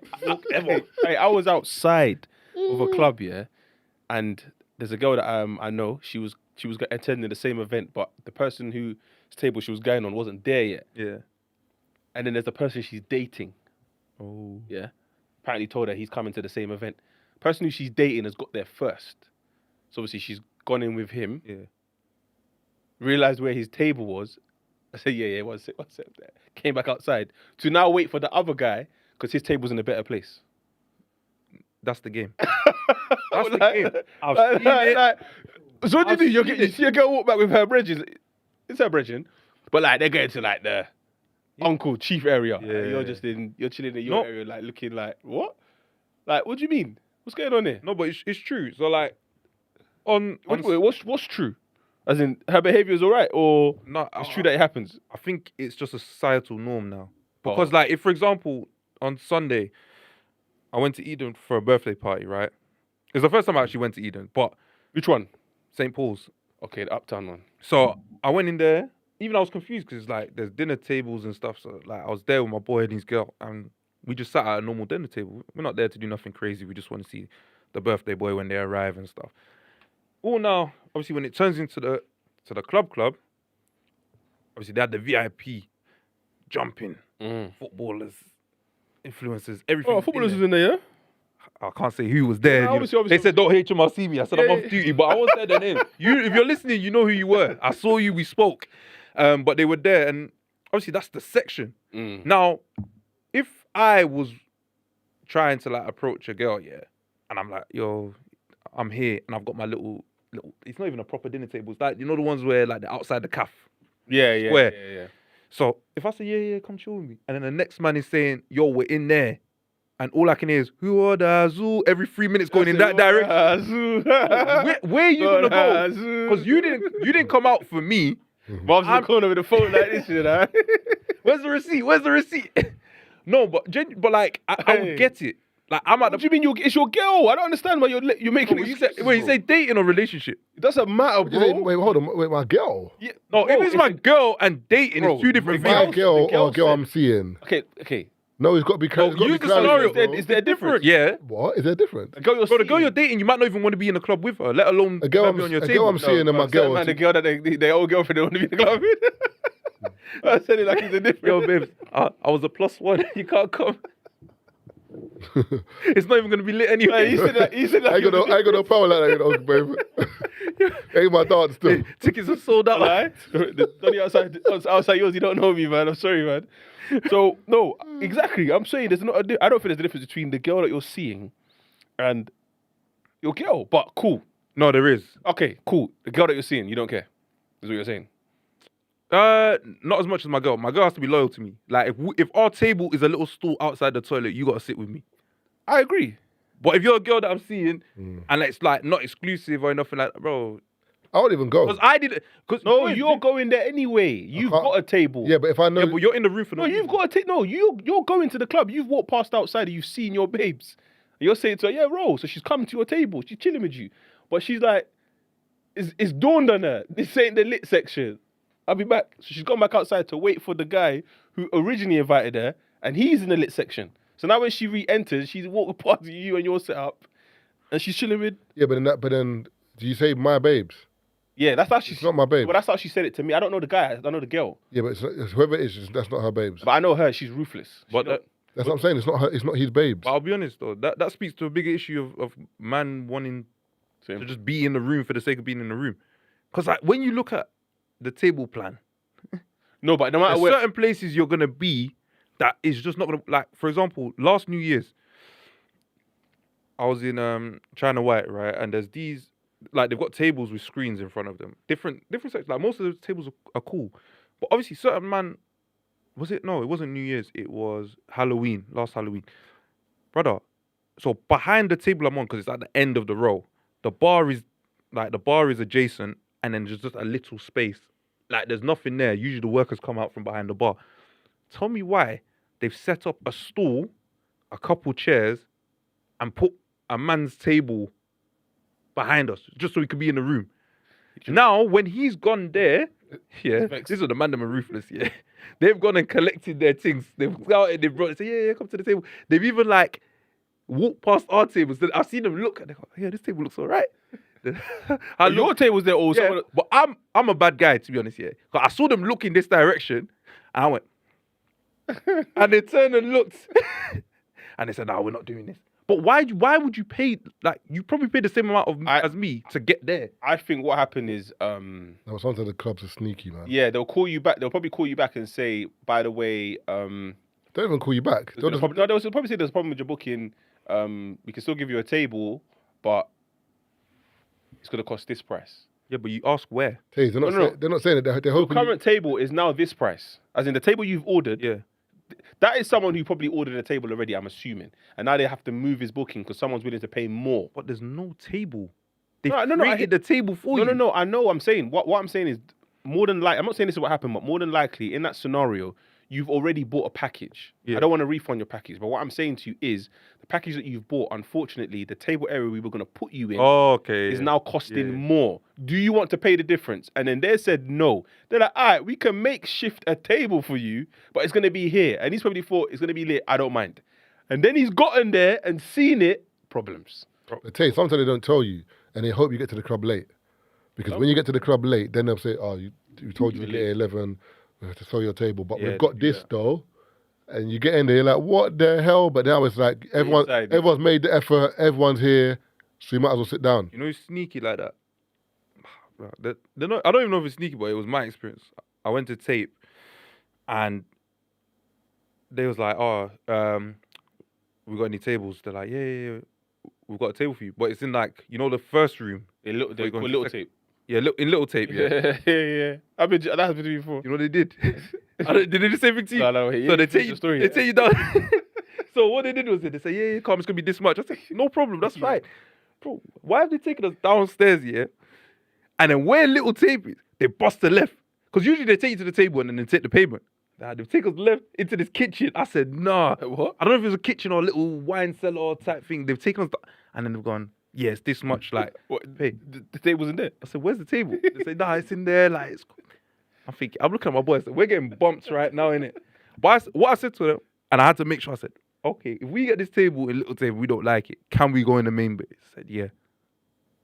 I was outside of a club, yeah, and there's a girl that I know. She was attending the same event, but the person whose table she was going on wasn't there yet. Yeah. And then there's the person she's dating. Oh. Yeah, apparently told her he's coming to the same event. Person who she's dating has got there first, so obviously she's gone in with him. Yeah. Realized where his table was. I said, yeah, one sec. There. Came back outside to now wait for the other guy because his table's in a better place. That's the game. That's the game. I've seen it. So what do you I've do? seen You it. see a girl walk back with her bridges. It's her bridging, but like they're going to like the uncle chief area. Yeah. And you're chilling in your area, like looking like what? Like what do you mean? What's going on here? No, but it's true. So like on Wait, what's true? As in her behavior is alright, or no, it's true that it happens. I think it's just a societal norm now. Because like if for example on Sunday I went to Eden for a birthday party, right? It's the first time I actually went to Eden, but Which one? St. Paul's. Okay, the uptown one. So I went in there. Even I was confused because like there's dinner tables and stuff. So like I was there with my boy and his girl, and we just sat at a normal dinner table. We're not there to do nothing crazy. We just want to see the birthday boy when they arrive and stuff. Well, now obviously when it turns into the club, obviously they had the VIP, jumping, footballers, influencers, everything. Oh, was in footballers there. was in there, yeah? I can't say who was there. Yeah, you know. obviously. They said don't HMRC me. I said I'm Yeah, off yeah. duty, but I won't say their name. If you're listening, you know who you were. I saw you. We spoke, but they were there, and obviously that's the section. Now, if I was trying to like approach a girl, yeah, and I'm like, yo, I'm here, and I've got my little. It's not even a proper dinner table. It's like, you know, the ones where like they're outside the cafe. Yeah. Square. So if I say, yeah, come chill with me, and then the next man is saying, yo, we're in there. And all I can hear is, who are the zoo? Every 3 minutes going in that direction. Where are you gonna go? Because you didn't come out for me. Marv's in the corner with the phone like this, you know. Where's the receipt? Where's the receipt? No, but like I would Hey. get it. Like I'm at What do you mean it's your girl? I don't understand why you're making you excuses, say bro. you say dating or relationship? It doesn't matter, bro. Wait, hold on. Wait, my girl. Yeah, No, bro, if it's my girl and dating, Bro, it's two different the My things. girl- girl or girl said- I'm seeing. Okay. No, it's got to be No, it's got to use be the scenario. clarity, Is there a difference? Yeah. What? Is there a difference? A girl you're Bro, the girl seeing- you're dating, you might not even want to be in the club with her, let alone A girl be I'm on your a table. girl I'm seeing and my girl. Man, the girl that their old girlfriend don't want to be in the club with. I said it like it's a difference. Yo, babes, I was a +1. You can't come. It's not even gonna be lit anyway. Like, he said that. I ain't got no power like that, you know, babe. Ain't my dance still. Tickets are sold out. Lie. The Donny outside yours, you don't know me, man. I'm sorry, man. So no, exactly. I'm saying I don't think there's a difference between the girl that you're seeing and your girl. But cool. No, there is. Okay, cool. The girl that you're seeing, you don't care. Is what you're saying. Not as much as my girl. My girl has to be loyal to me. Like if our table is a little stool outside the toilet, you gotta sit with me. I agree. But if you're a girl that I'm seeing and it's like not exclusive or nothing like that, bro. I won't even go. Because I did. Because No, you're going there anyway. You've can't- got a table. Yeah, but if I know, Yeah, but you're in the room for No, you've got to take. No, you're going to the club. You've walked past outside and you've seen your babes. And you're saying to her, yeah, roll. So she's coming to your table. She's chilling with you. But she's like, it's dawned on her. This ain't the lit section. I'll be back. So she's gone back outside to wait for the guy who originally invited her. And he's in the lit section. So now when she re-enters, she's walking past you and your setup. And she's chilling with. yeah, but then, do you say my babes? Yeah, that's how she. It's not my babe. Well, that's how she said it to me. I don't know the guy. I know the girl. Yeah, but it's whoever it is, that's not her babes. But I know her. She's ruthless. But That's what I'm saying. It's not her. It's not his babes. But I'll be honest though, that speaks to a bigger issue of man wanting Same. to just be in the room for the sake of being in the room. Because like when you look at the table plan, No, but no matter there's where. certain places you're gonna be that is just not gonna, like, for example, last New Year's, I was in China White, right? And there's these, like, they've got tables with screens in front of them. Different sections. Like most of the tables are cool. But obviously certain man, was it? No, it wasn't New Year's. It was Halloween, last Halloween. Brother, so behind the table I'm on, because it's at the end of the row, the bar is adjacent, and then there's just a little space. Like there's nothing there. Usually the workers come out from behind the bar. Tell me why they've set up a stool, a couple chairs, and put a man's table behind us, just so we could be in the room. Now, when he's gone there, yeah, Vexed. this is the man that are ruthless, yeah. They've gone and collected their things. They've started, they've brought it, say, yeah, come to the table. They've even like walked past our tables. I've seen them look and they go, yeah, this table looks all right. I Your look, table's there also. yeah, but I'm a bad guy, to be honest, yeah. 'Cause I saw them look in this direction and I went, and they turned and looked and they said, no, we're not doing this. But why would you pay, like, you probably pay the same amount of as me to get there. I think what happened is, No, sometimes the clubs are sneaky, man. yeah, they'll call you back. They'll probably call you back and say, by the way, They don't even call you back. They'll just, they'll probably say there's a problem with your booking. We can still give you a table, but it's going to cost this price. Yeah, but you ask where. Taze, they're not No. they're not saying it. They're Your hoping. current table is now this price. As in the table you've ordered, Yeah. that is someone who probably ordered a table already, I'm assuming. And now they have to move his booking because someone's willing to pay more. But there's no table. They've No, I created the table for you. No. I know what I'm saying. What I'm saying is more than likely, I'm not saying this is what happened, but more than likely in that scenario, you've already bought a package. Yeah. I don't want to refund your package, but what I'm saying to you is the package that you've bought, unfortunately, the table area we were going to put you in Oh, okay. is yeah. now costing Yeah. more. Do you want to pay the difference? And then they said no. They're like, all right, we can makeshift a table for you, but it's going to be here. And he's probably thought it's going to be lit. I don't mind. And then he's gotten there and seen it. Problems. But Taze, sometimes they don't tell you, and they hope you get to the club late. Because when you get to the club late, then they'll say, oh, we told you to get here 11, we have to sell your table. But Yeah, we've got they do this, that. though. And you get in there, you're like, what the hell? But now it's like, Inside. everyone's made the effort, everyone's here, so you might as well sit down. You know who's sneaky like that? They're not, I don't even know if it's sneaky, but it was my experience. I went to tape and they was like, oh, we got any tables? They're like, yeah, we've got a table for you. But it's in like, you know, the first room. They Where you call going little to tape. Yeah, in little tape, yeah. yeah. That happened to me before. You know what they did? Did they do the same thing to you? No, yeah, So they finish take the you, story, they yeah. take you down. So what they did was they say, yeah, come, it's gonna be this much. I said, no problem, that's fine. Bro, why have they taken us downstairs, yeah? And then where little tape is, they bust the left. Because usually they take you to the table and then they take the payment. Nah, they've taken us left into this kitchen. I said, nah. What? I don't know if it was a kitchen or a little wine cellar type thing. They've taken us, and then they've gone, yeah, it's this much, like, What? pay. The table's in there. I said, where's the table? They said, nah, it's in there. Like, I'm thinking, I'm looking at my boys. We're getting bumped right now, innit? But what I said to them, and I had to make sure, I said, okay, if we get this table, a little table, we don't like it, can we go in the main bit? He said, yeah.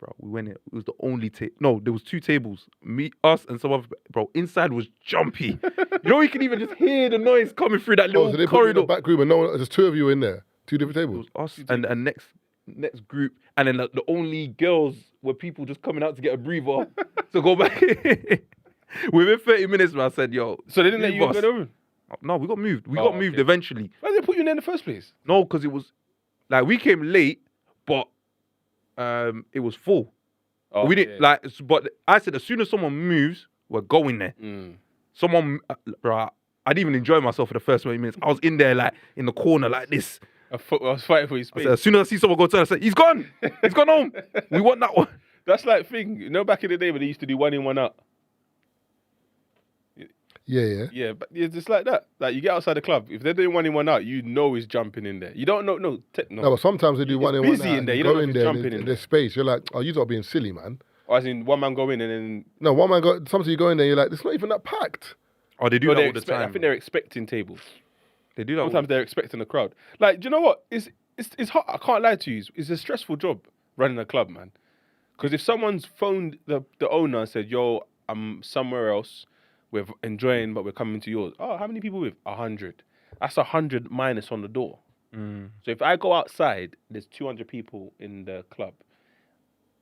Bro, we went in. It was the only table. No, there was 2 tables. Me, us, and some other. Bro, inside was jumpy. You know, you can even just hear the noise coming through that little So they put you in corridor. the back room and no one, there's 2 of you in there. 2 different It tables. was us and next group, and then the only girls were people just coming out to get a breather to go back. Within 30 minutes, man, I said, yo. So they didn't let leave you us. go to the room? No, we got moved. We Oh, got moved okay. eventually. Why did they put you in there in the first place? No, because it was like we came late, but it was full. Oh, We didn't like, but I said as soon as someone moves, we're going there. Someone, bro, I didn't even enjoy myself for the first 20 minutes. I was in there like in the corner like this. I was fighting for his I space. said, as soon as I see someone go turn, I said, he's gone. He's gone home. We want that one. That's like thing. You know, back in the day when they used to do 1 in, 1 out. Yeah. Yeah, but it's just like that. Like you get outside the club, if they're doing 1 in, 1 out, you know he's jumping in there. You don't know. No. No, but sometimes they do It's 1 in, 1 busy out. in there. You You don't go know if in it's there jumping and in there's space. You're like, oh, you lot being silly, man. Or as in one man go in and then No, one man got, sometimes you go in there, you're like, it's not even that packed. Oh, they do no, that they all the expect, time. I think they're expecting tables. They do that Sometimes they're expecting a crowd. Like, do you know what? It's hard. I can't lie to you. It's a stressful job running a club, man. Because if someone's phoned the owner and said, "Yo, I'm somewhere else. We're enjoying, but we're coming to yours." Oh, how many people with? 100. That's 100 minus on the door. So if I go outside, there's 200 people in the club,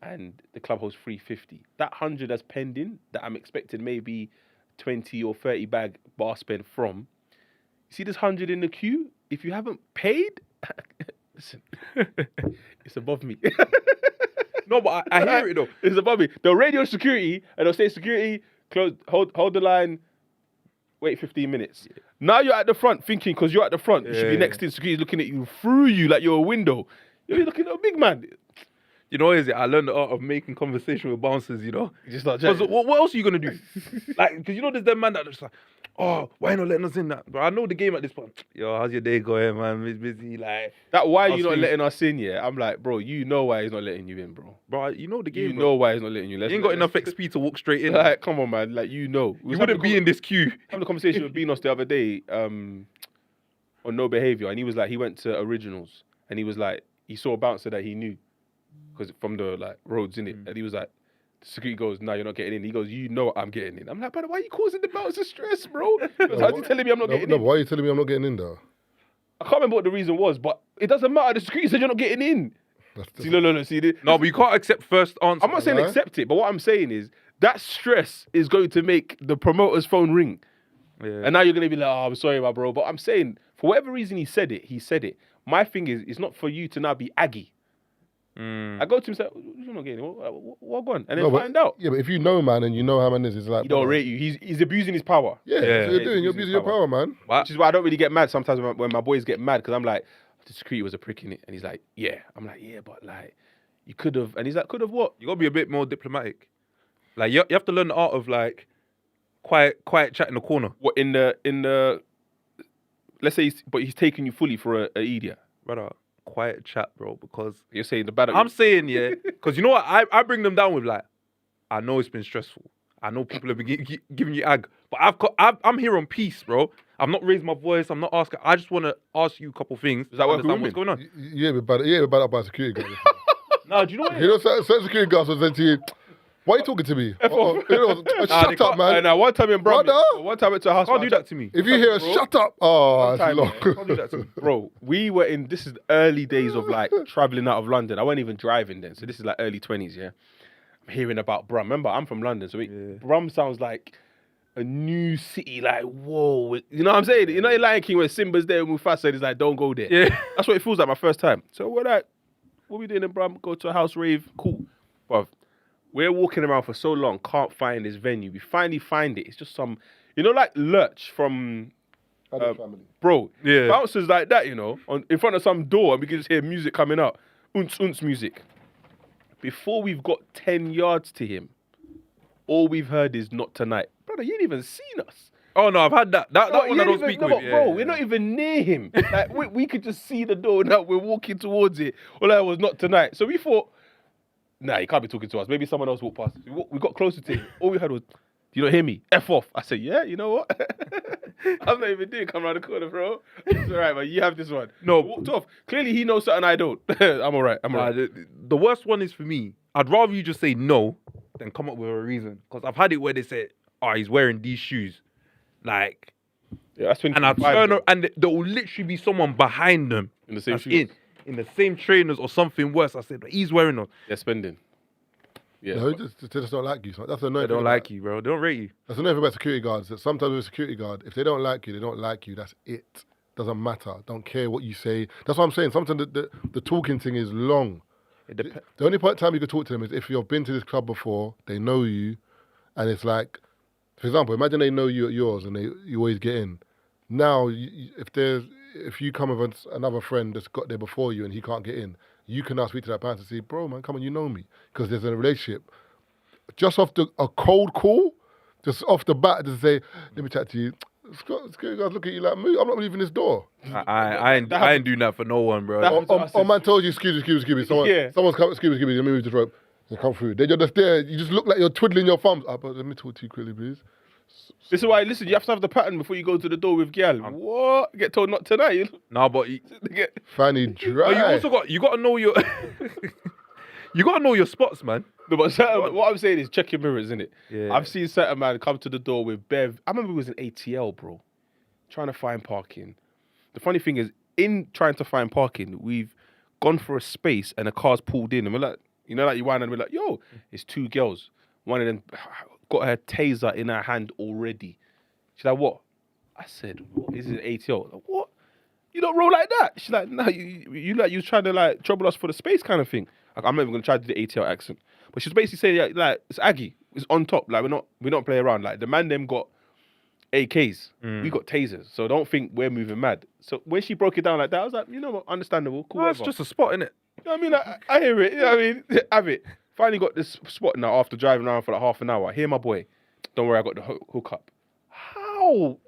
and the club holds 350. That 100 that's pending, that I'm expecting maybe 20 or 30 bag bar spend from. You see this 100 in the queue? If you haven't paid, listen, it's above me. No, but I hear it though. It's above me. They'll radio security and they'll say, security, close, hold the line, wait 15 minutes. Yeah. Now you're at the front thinking, because you're at the front, you should be next to security looking at you through you like you're a window. You're looking at a big man. You know what is it? I learned the art of making conversation with bouncers, you know? You just start Because chatting. what else are you going to do? Like, because you know there's them man that are just like, oh, why not letting us in that? But I know the game at this point. Yo, how's your day going, man? It's busy, like... That why I'll you not see. letting us in, yeah? I'm like, bro, you know why he's not letting you in, bro. Bro, you know the game, You bro. know why he's not letting you. You ain't got enough XP to walk straight in. Like, come on, man. Like, you know. You wouldn't be in this queue. Having a conversation with Beanos the other day on no behavior, and he was like, he went to Originals, and he was like, he saw a bouncer that he knew, because from the like roads in it, and he was like, the security goes, "No, you're not getting in." He goes, "You know I'm getting in." I'm like, "But why are you causing the bouncer stress, bro? How's he telling me I'm not getting No, in?" why are you telling me I'm not getting in though? I can't remember what the reason was, but it doesn't matter. The security said you're not getting in. See, no. See, No, but you can't accept first answer. I'm not saying Right? accept it, but what I'm saying is that stress is going to make the promoter's phone ring. Yeah. And now you're going to be like, "Oh, I'm sorry, my bro." But I'm saying, for whatever reason he said it. My thing is, it's not for you to now be aggy. I go to him and say, "You're not getting it. What going?" And then But- find out. Yeah, but if you know, man, and you know how man is, it's like... He don't rate you. He's abusing his power. Yeah, Yeah. that's what Yeah, you're doing. You're abusing your power, man. Which is why I don't really get mad sometimes when my boys get mad, because I'm like, the security was a prick in it. And he's like, yeah. I'm like, yeah, but like, you could have. And he's like, could have what? You got to be a bit more diplomatic. Like, you have to learn the art of, like, quiet chat in the corner. What, in the, let's say, he's taking you fully for a idiot. Brother, quiet chat, bro, because... You're saying the bad. I'm saying, yeah, because you know what? I bring them down with, like, I know it's been stressful. I know people have been giving you ag, but I'm here on peace, bro. I'm not raising my voice. I'm not asking. I just want to ask you a couple things. Does that work with understand what's going on. You ain't been bad up by security guards. No, do you know what? You know, certain security guards will say to you, "Why are you talking to me?" Shut up, man. And one time in Bromley, Brother? one time I went to a house. Can't do that to me. If you hear bro. "shut up," oh, it's time, long. yeah. Can't do that to me. Bro, we were in, this is early days of like traveling out of London. I wasn't even driving then. So this is like early 20s, yeah. I'm hearing about Brum. Remember, I'm from London. So Brum sounds like a new city, like, whoa. You know what I'm saying? You know in Lion King when Simba's there and Mufasa and he's like, don't go there. Yeah. That's what it feels like my first time. So we're like, what we doing in Brum? Go to a house rave. Cool. Bruv, we're walking around for so long, can't find this venue. We finally find it. It's just some, you know, like Lurch from... Family. Bro, Yeah. bouncers like that, you know, in front of some door, and we can just hear music coming out. Unts music. Before we've got 10 yards to him, all we've heard is "not tonight." Brother, brother, you ain't even seen us. Oh no, I've had that. That No, one you I don't ain't even- speak no, with. but Yeah, bro, yeah, we're yeah. not even near him. Like we could just see the door now. We're walking towards it. Well, that was not tonight. So we thought, nah, he can't be talking to us. Maybe someone else walked past. We got closer to him. All we heard was, "Do you not hear me? F off." I said, "Yeah, you know what? I'm not even doing come around the corner, bro. It's all right, man. You have this one." No. We walked off. Clearly, he knows something I don't. I'm all right. I'm all Nah, right. the worst one is for me. I'd rather you just say no than come up with a reason. Because I've had it where they say, "Oh, he's wearing these shoes," like, Yeah, that's and I 25, turn bro. and there will literally be someone behind them In the same that's shoes. in the same trainers or something worse. I said, he's wearing them. They're spending. Yeah. No, but- they just don't like you. So that's the annoying They don't thing like about- you, bro. They don't rate you. That's another thing about security guards. That sometimes with a security guard, if they don't like you, they don't like you. That's it. Doesn't matter. Don't care what you say. That's what I'm saying. Sometimes the talking thing is long. It depends. The only time you can talk to them is if you've been to this club before, they know you, and it's like, for example, imagine they know you at yours and you always get in. Now, if you come with another friend that's got there before you and he can't get in, you can now speak to that person and say, "Bro, man, come on, you know me," because there's a relationship. Just off a cold call, just off the bat, to say, "Let me chat to you." Security guards look at you like, "Move, I'm not leaving this door." I ain't doing that for no one, bro. That- Or man told you, excuse me. Yeah. Someone's come, excuse me, let me move this rope. They come through. Then you're just there. You just look like you're twiddling your thumbs. But let me talk to you quickly, please. This is why, listen, you have to have the pattern before you go to the door with gal. What? Get told not tonight. No, but Fanny but dry. you also got to know your you got to know your spots, man. No, but what I'm saying is check your mirrors, innit? Yeah. I've seen certain man come to the door with Bev. I remember it was an ATL, bro, trying to find parking. The funny thing is, in trying to find parking, we've gone for a space and a car's pulled in, and we're like, you know, like you wind and we're like, yo, it's two girls. One of them got her taser in her hand already. She's like, what? I said, what? This is an ATL. Like, what? You don't roll like that. She's like, no, you like you trying to like trouble us for the space kind of thing. Like, I'm not even gonna try to do the ATL accent, but she's basically saying like it's Aggie, it's on top. Like we don't play around. Like the man them got AKs, we got tasers, so don't think we're moving mad. So when she broke it down like that, I was like, you know what, understandable, cool. No, it's whatever. just a spot, innit? You know what I mean? I hear it. You know what I mean? Have it. Finally got this spot now after driving around for like half an hour. Hear my boy. Don't worry, I got the hookup. How?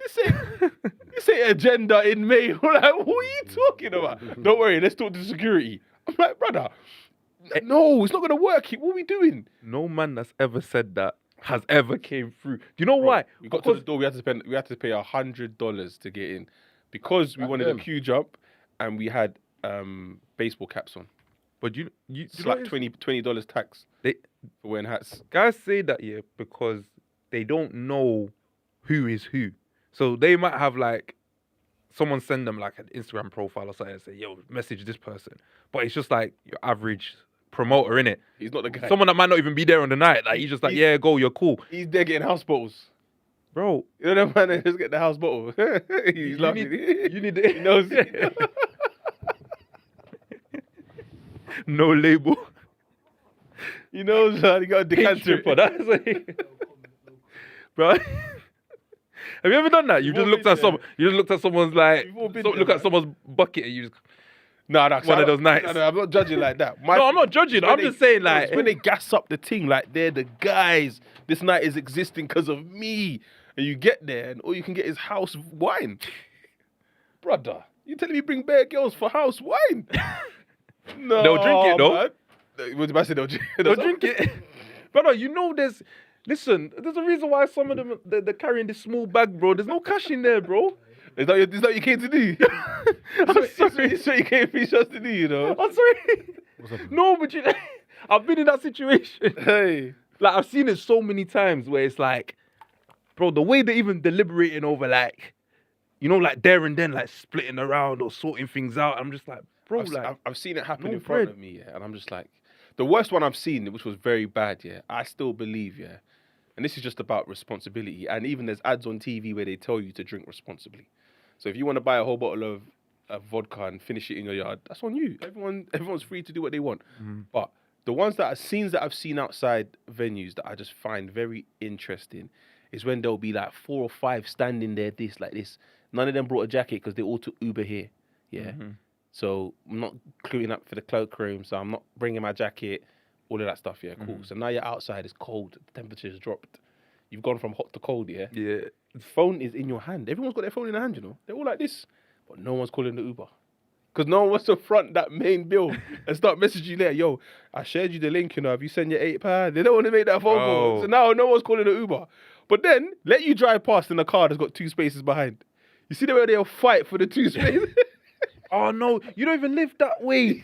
This ain't agenda in May. We're like, what are you talking about? Don't worry, let's talk to security. I'm like, brother, no, it's not gonna work. What are we doing? No man that's ever said that has ever came through. Do you know why? We got to the door. We had to pay $100 to get in because we wanted a queue jump and we had baseball caps on. But you It's you know like what it is? $20 tax They for wearing hats. guys say that because they don't know who is who. So they might have like someone send them like an Instagram profile or something and say, yo, message this person. But it's just like your average promoter, innit? He's not the guy. Someone that might not even be there on the night. Like he's just like, yeah, go, you're cool. He's there getting house bottles. Bro, You know the man that just get the house bottle. He's you laughing. need, you need the, He knows. no label. He knows he got a decanter. For that. Bro. Have you ever done that? You We've just all looked been at someone. You just looked at someone's like. We've all been look there, at someone's bucket and you just. No, One of those nights. No, I'm not judging like that. No, I'm not judging. it's when I'm just saying, like- it's when they gas up the thing, like they're the guys. This night is existing because of me, and you get there, and all you can get is house wine, brother. You telling me bring bare girls for house wine? No, They'll drink it, though. man. What did I say? They'll drink it. Brother, you know there's. Listen, there's a reason why some of them they're carrying this small bag, bro. There's no cash in there, bro. Is that what you came to do? I'm sorry. It's what you came for just to do, you know? I'm sorry. No, but I've been in that situation. Hey. Like I've seen it so many times where it's like, bro, the way they're even deliberating over like, you know, like there and then, like splitting around or sorting things out. I'm just like, bro, I've seen it happen no in front bread. of me, yeah, and I'm just like, the worst one I've seen, which was very bad, yeah, I still believe, yeah, and this is just about responsibility, and even there's ads on TV where they tell you to drink responsibly. So if you want to buy a whole bottle of vodka and finish it in your yard, that's on you. Everyone's free to do what they want. But the ones that are scenes that I've seen outside venues that I just find very interesting is when there'll be like 4 or 5 standing there, like this. None of them brought a jacket because they all took Uber here. Yeah. So I'm not cluing up for the cloakroom, so I'm not bringing my jacket, all of that stuff. Yeah, cool. So now you're outside, it's cold, the temperature's dropped. you've gone from hot to cold, yeah? Yeah. The phone is in your hand. Everyone's got their phone in their hand, you know? They're all like this. But no one's calling the Uber. Because no one wants to front that main bill and start messaging you there. Yo, I shared you the link, you know. Have you sent your £8? They don't want to make that phone call. So now no one's calling the Uber. But then, let you drive past in a car that's got 2 spaces behind. You see the way they'll fight for the 2 spaces? Oh no, you don't even live that way.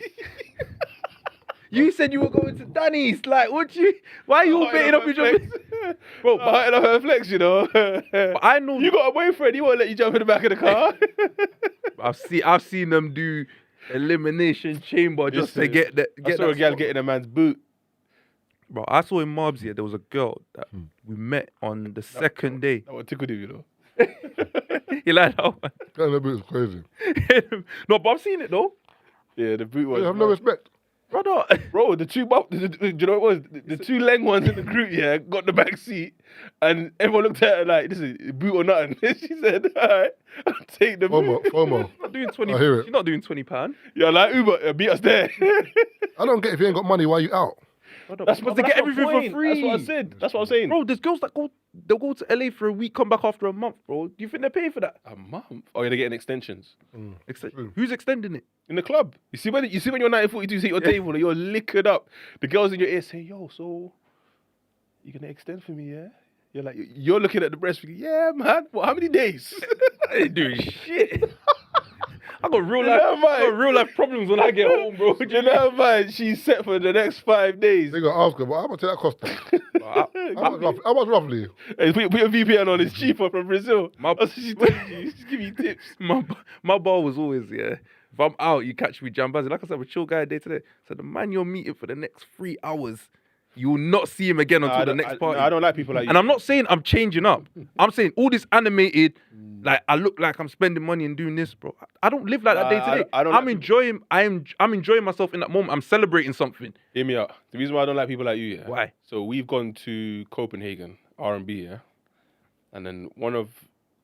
You said you were going to Danny's. Like, why are you all baiting up each other? Bro, biting off her flex, you know. But I know You got a boyfriend, he won't let you jump in the back of the car. I've seen them do elimination chamber just to get that. I saw a girl getting a man's boot. Bro, I saw in Marbs here, there was a girl that we met on the second day. That one tickled him, you know. You like that one? That bit is crazy. No, but I've seen it though. Yeah, the boot was. I have no respect. Brother. Bro, the two, do you know what it was? The 2 leng ones in the group, yeah, got the back seat, and everyone looked at her like, this is boot or nothing. She said, all right, I'll take the boot. FOMO. Not doing 20. I hear it. She's not doing £20. Yeah, like Uber, meet us there. I don't get if you ain't got money, why you out? That's supposed to get everything for point. free. That's what I said. That's what I'm saying. Bro, there's girls that they'll go to LA for a week, come back after a month, bro. Do you think they're paying for that? A month? Oh, yeah, they're getting extensions. Who's extending it? In the club. You see when you're 1942 sit at your table and you're liquored up, the girls in your ear say, yo, so you gonna extend for me, yeah? You're like, you're looking at the breast thinking, yeah, man. What, how many days? I ain't doing shit. I got real life problems when I get home, bro. You know, man, she's set for the next 5 days. They gonna ask her, well, how much did that cost? How much roughly? Hey, put your VPN on, it's cheaper from Brazil. That's what she's telling you. She's giving you tips. My bar was always, yeah, if I'm out, you catch me jambazing. Like I said, I'm a chill guy day today. So the man you're meeting for the next 3 hours, you will not see him again until the next party. I don't like people like you. And I'm not saying I'm changing up. I'm saying all this animated, like I look like I'm spending money and doing this, bro. I don't live like that day to day. I'm enjoying myself in that moment. I'm celebrating something. Hear me out. The reason why I don't like people like you, yeah. Why? So we've gone to Copenhagen, R&B, yeah. And then one of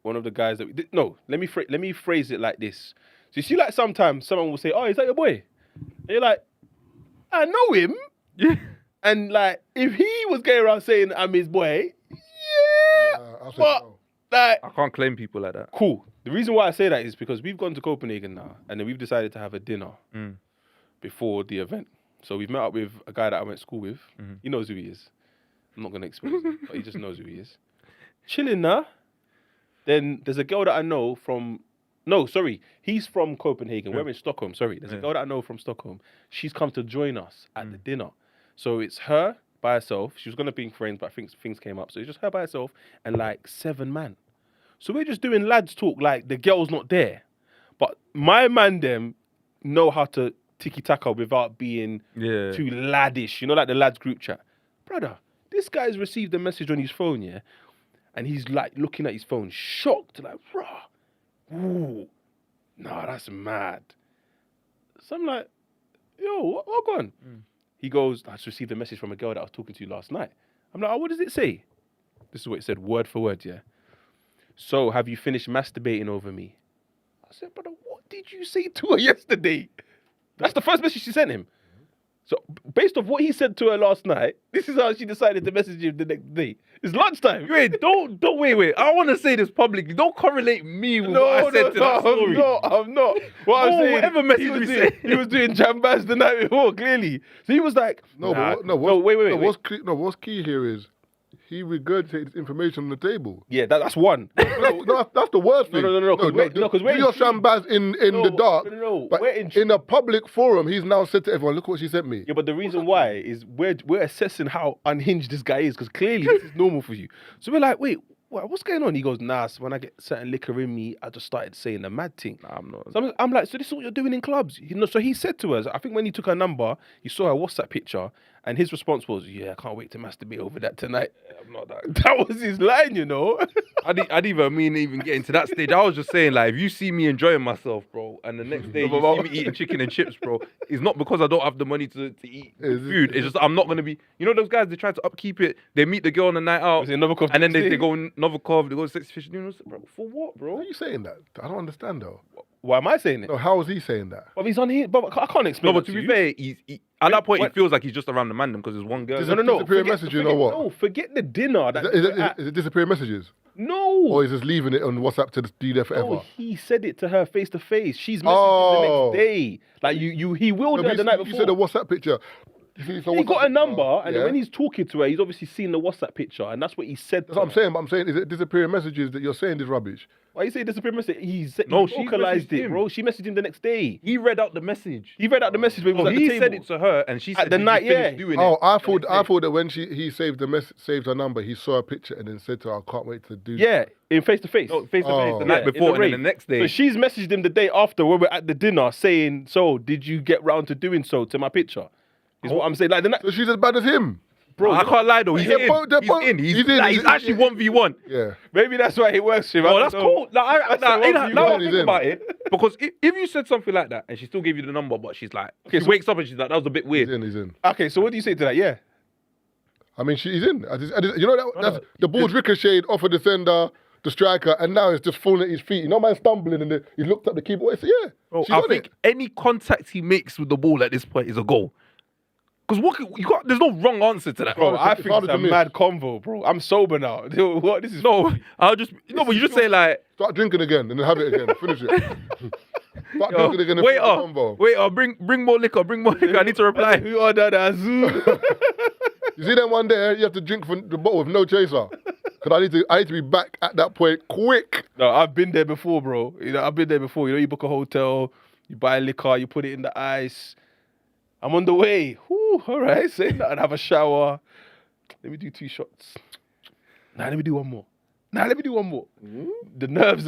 the guys that let me phrase it like this. So you see, like sometimes someone will say, "Oh, is that your boy?" And you're like, "I know him." Yeah. And like, if he was going around saying I'm his boy, yeah, but like, I can't claim people like that. Cool. The reason why I say that is because we've gone to Copenhagen now, and then we've decided to have a dinner before the event. So we've met up with a guy that I went to school with. He knows who he is. I'm not gonna explain him, but he just knows who he is. Chilling now. Then there's a girl that I know from. No, sorry. He's from Copenhagen. We're in Stockholm. Sorry. There's a girl that I know from Stockholm. She's come to join us at the dinner. So it's her by herself. She was going to bring friends, but I think things came up. So it's just her by herself and like 7 man. So we're just doing lads talk like the girl's not there. But my man them know how to tiki-taka without being too laddish. You know, like the lads group chat. Brother, this guy's received a message on his phone, yeah? And he's like looking at his phone, shocked. Like, bruh. Ooh, nah, that's mad. So I'm like, yo, what going on? He goes, I just received a message from a girl that I was talking to last night. I'm like, oh, what does it say? This is what it said, word for word, yeah. So, have you finished masturbating over me? I said, brother, what did you say to her yesterday? That's the first message she sent him. So, based off what he said to her last night, this is how she decided to message him the next day. It's lunchtime. Wait, wait. I want to say this publicly. Don't correlate me with what I said to that story. I'm not. What I'm saying, whatever message we say. He was doing jambaz the night before, clearly. So he was like, wait. What's key here is he regurgitated information on the table. Yeah, that's one. no, that's the worst thing. No. Because do your shambaz in the dark. No. But in a public forum, he's now said to everyone, "Look what she sent me." Yeah, but the reason why is we're assessing how unhinged this guy is because clearly this is normal for you. So we're like, wait, what's going on? He goes, nah, so when I get certain liquor in me, I just started saying the mad thing. Nah, I'm not. So I'm like, so this is what you're doing in clubs? You know, so he said to us, I think when he took her number, he saw her WhatsApp picture, and his response was, yeah, I can't wait to masturbate over that tonight. Yeah, I'm not that. That was his line, you know? I didn't even getting to that stage. I was just saying, like, if you see me enjoying myself, bro, and the next day you see me eating chicken and chips, bro, it's not because I don't have the money to eat food. It's just I'm not going to be... You know those guys, they try to upkeep it. They meet the girl on the night out, and then they go Novikov, they go to Sexy Fish. You know, bro, for what, bro? Why are you saying that? I don't understand, though. Why am I saying it? No, how is he saying that? But he's on here. But I can't explain. No, but it to be you. fair, at that point, When- he feels like he's just around the man because there's one girl. No. Disappearing messages or what? No, forget the dinner. That Is it disappearing messages? no. Or is just leaving it on WhatsApp to be there forever? No, he said it to her face to face. She's messaged him the Oh. next day. Like he willed No, her the night you before. said a WhatsApp picture. He got a number, and then Yeah. when he's talking to her, he's obviously seen the WhatsApp picture, and that's what he said. That's what I'm saying. But I'm saying, is it disappearing messages that you're saying is rubbish? Why you say disappearing message? He No, she vocalized messaged it, him. bro. She messaged him the next day. He read out the message. He read out the message when he was Oh, at the he table. said it to her, and she said, the "Did night, you finish yeah. doing Oh, it?" I thought that when he saved saved her number, he saw a picture and then said to her, "I can't wait to do." Yeah, in face to face. No, face to face Oh. the Yeah, night in before, and then rave. the next day. So she's messaged him the day after when we're at the dinner saying, "So, did you get round to doing so to my picture?" Is what I'm saying. Like the night, So she's as bad as him. bro. I can't lie though. He's They're in. both- they're He's both- in. he's in. He's actually 1v1. Yeah. Maybe that's why it works for him. I Oh, don't that's know. cool. Like, That's the one now you now got. I think He's in. about it, because if you said something like that and she still gave you the number, but she's like, she wakes up and she's like, that was a bit weird. He's in. Okay, so what do you say to that? Yeah. I mean, she's in. You know that's the ball's ricocheted off of the defender, the striker, and now it's just falling at his feet. You know, man stumbling and he looked up the keeper. So yeah, Bro, she's I on think it. any contact he makes with the ball at this point is a goal. Because there's no wrong answer to that. Bro, I it's think harder it's a to miss. mad convo, bro. I'm sober now. What? This is No, but you just say like, Start drinking again and then have it again. Finish it. Start drinking again and wait finish the up, combo. wait up, bring more liquor, I need to reply. Who ordered a zoo? You see that one there? You have to drink from the bottle with no chaser. Because I need to be back at that point quick. No, I've been there before, bro. You know, I've been there before. You know, you book a hotel, you buy liquor, you put it in the ice. I'm on the way. Whew, all right, say that and have a shower. Let me do 2 shots. Nah, let me do one more. The nerves,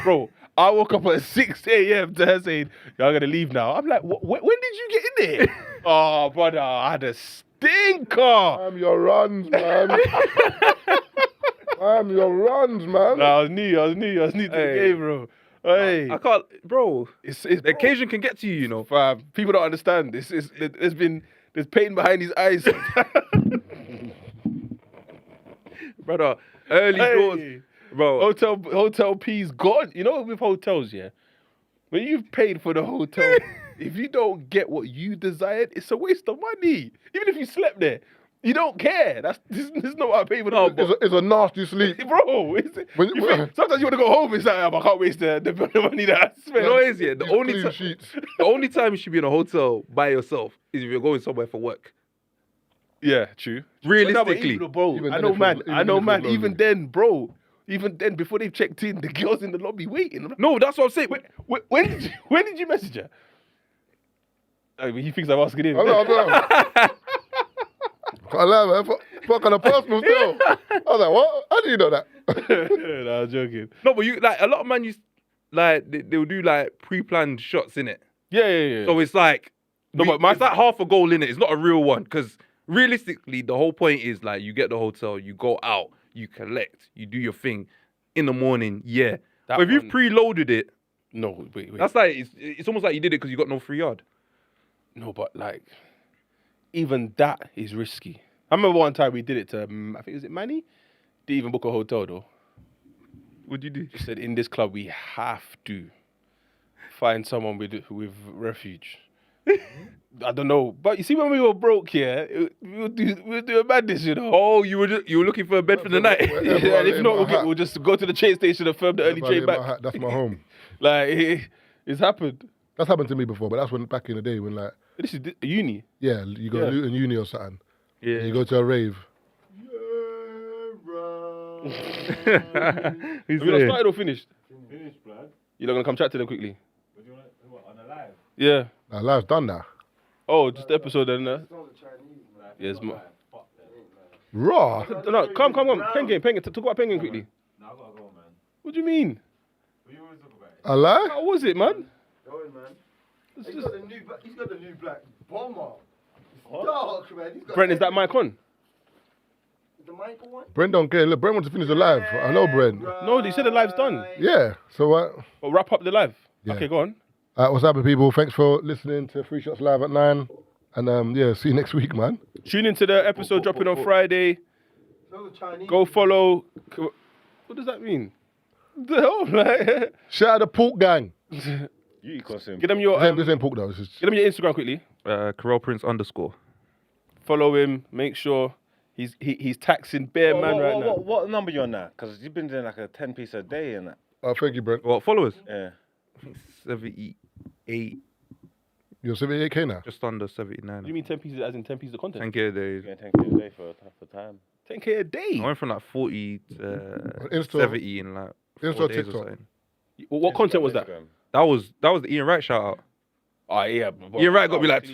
bro. I woke up at 6 a.m. to her saying, "Y'all gonna leave now." I'm like, when did you get in there? Oh, brother, I had a stinker. I'm your runs, man. I'm your runs, man. Nah, I was new to the game, bro. Hey, I can't, bro. it's The occasion can get to you, you know. fam. People don't understand. There's pain behind his eyes. Brother, early doors, bro. Hotel P's gone. You know, with hotels, yeah. When you've paid for the hotel, if you don't get what you desired, it's a waste of money. Even if you slept there, you don't care. This is not what I paid for. No, the It's a nasty sleep. bro. Sometimes you want to go home. It's like, I can't waste the money that I spent. You know what it is, yeah? Clean sheets. The only time you should be in a hotel by yourself is if you're going somewhere for work. Yeah, true. Realistically. But bro, Even I then know, it man. feels- I know, even man. if it feels Even then, bro. Even then, before they've checked in, the girls in the lobby waiting. I'm like, No, that's what I'm saying. when did you message her? I mean, he thinks I'm asking him. I know. Can't lie, man. Fuck on a personal still. I was like, what? How do you know that? No, I'm joking. No, but you like a lot of man they'll do like pre-planned shots in it. Yeah. So it's like No, but my- it's like half a goal in it. It's not a real one because realistically, the whole point is like you get the hotel, you go out, you collect, you do your thing in the morning. Yeah, That but if you've one- preloaded it, No, wait. that's like it's almost like you did it because you got no free yard. No, but like, even that is risky. I remember one time we did it to, I think, was it Manny? Didn't even book a hotel though. What'd you do? He said, in this club, we have to find someone with refuge. I don't know. But you see, when we were broke here, we'll do a madness, you know? Oh, you were looking for a bed for the night. Yeah, and if not, we'll just go to the train station and firm the early train back. That's my home. Like, it's happened. That's happened to me before, but that's when back in the day when like, This is uni. yeah, you go Yeah. to Luton Uni or something. Yeah. You go to a rave. He's Have you not there. started or finished? Finished, blood. You're not going to come chat to them quickly? What do you want? What, on a live? Yeah. Nah, life's done now. Oh, just the episode then. Yes, Fuck them, man. Raw. No, come. Penguin. Talk about Penguin quickly. No, I gotta go, man. What do you mean? What you always talk about? A lie? How was it, man? Going, man. It's He's just- got the new black bomber. It's dark, man. He's got Brent, is that mic on? the Michael one? Brent don't care. Look, Brent wants to finish the live. I know Brent. No, they said the live's done. Yeah. So what? Well, wrap up the live. Yeah. Okay, go on. What's happening, people? Thanks for listening to Free Shots Live at 9. And yeah, see you next week, man. Tune into the episode dropping on Friday. So the Chinese. Go follow. What does that mean? The hell, like? Shout out the Pork Gang. You consume. Get them your This ain't pork though. This is get them your Instagram quickly. Karel Prince _ Follow him. Make sure he's taxing bare man right now. What number you on now? Because you've been doing like a 10-piece a day and that. thank you, Brent. What followers? Yeah. I think 78, You're 78k now. just under 79. What do you mean 10 pieces as in 10 pieces of content? 10k a day. You're going to 10K a day for time. 10k a day. I went from like 40 to Insta- 70 in like 4 Insta, days or TikTok. something. What content was that? Instagram. That was the Ian Wright shout out. Oh yeah. Ian Wright got me like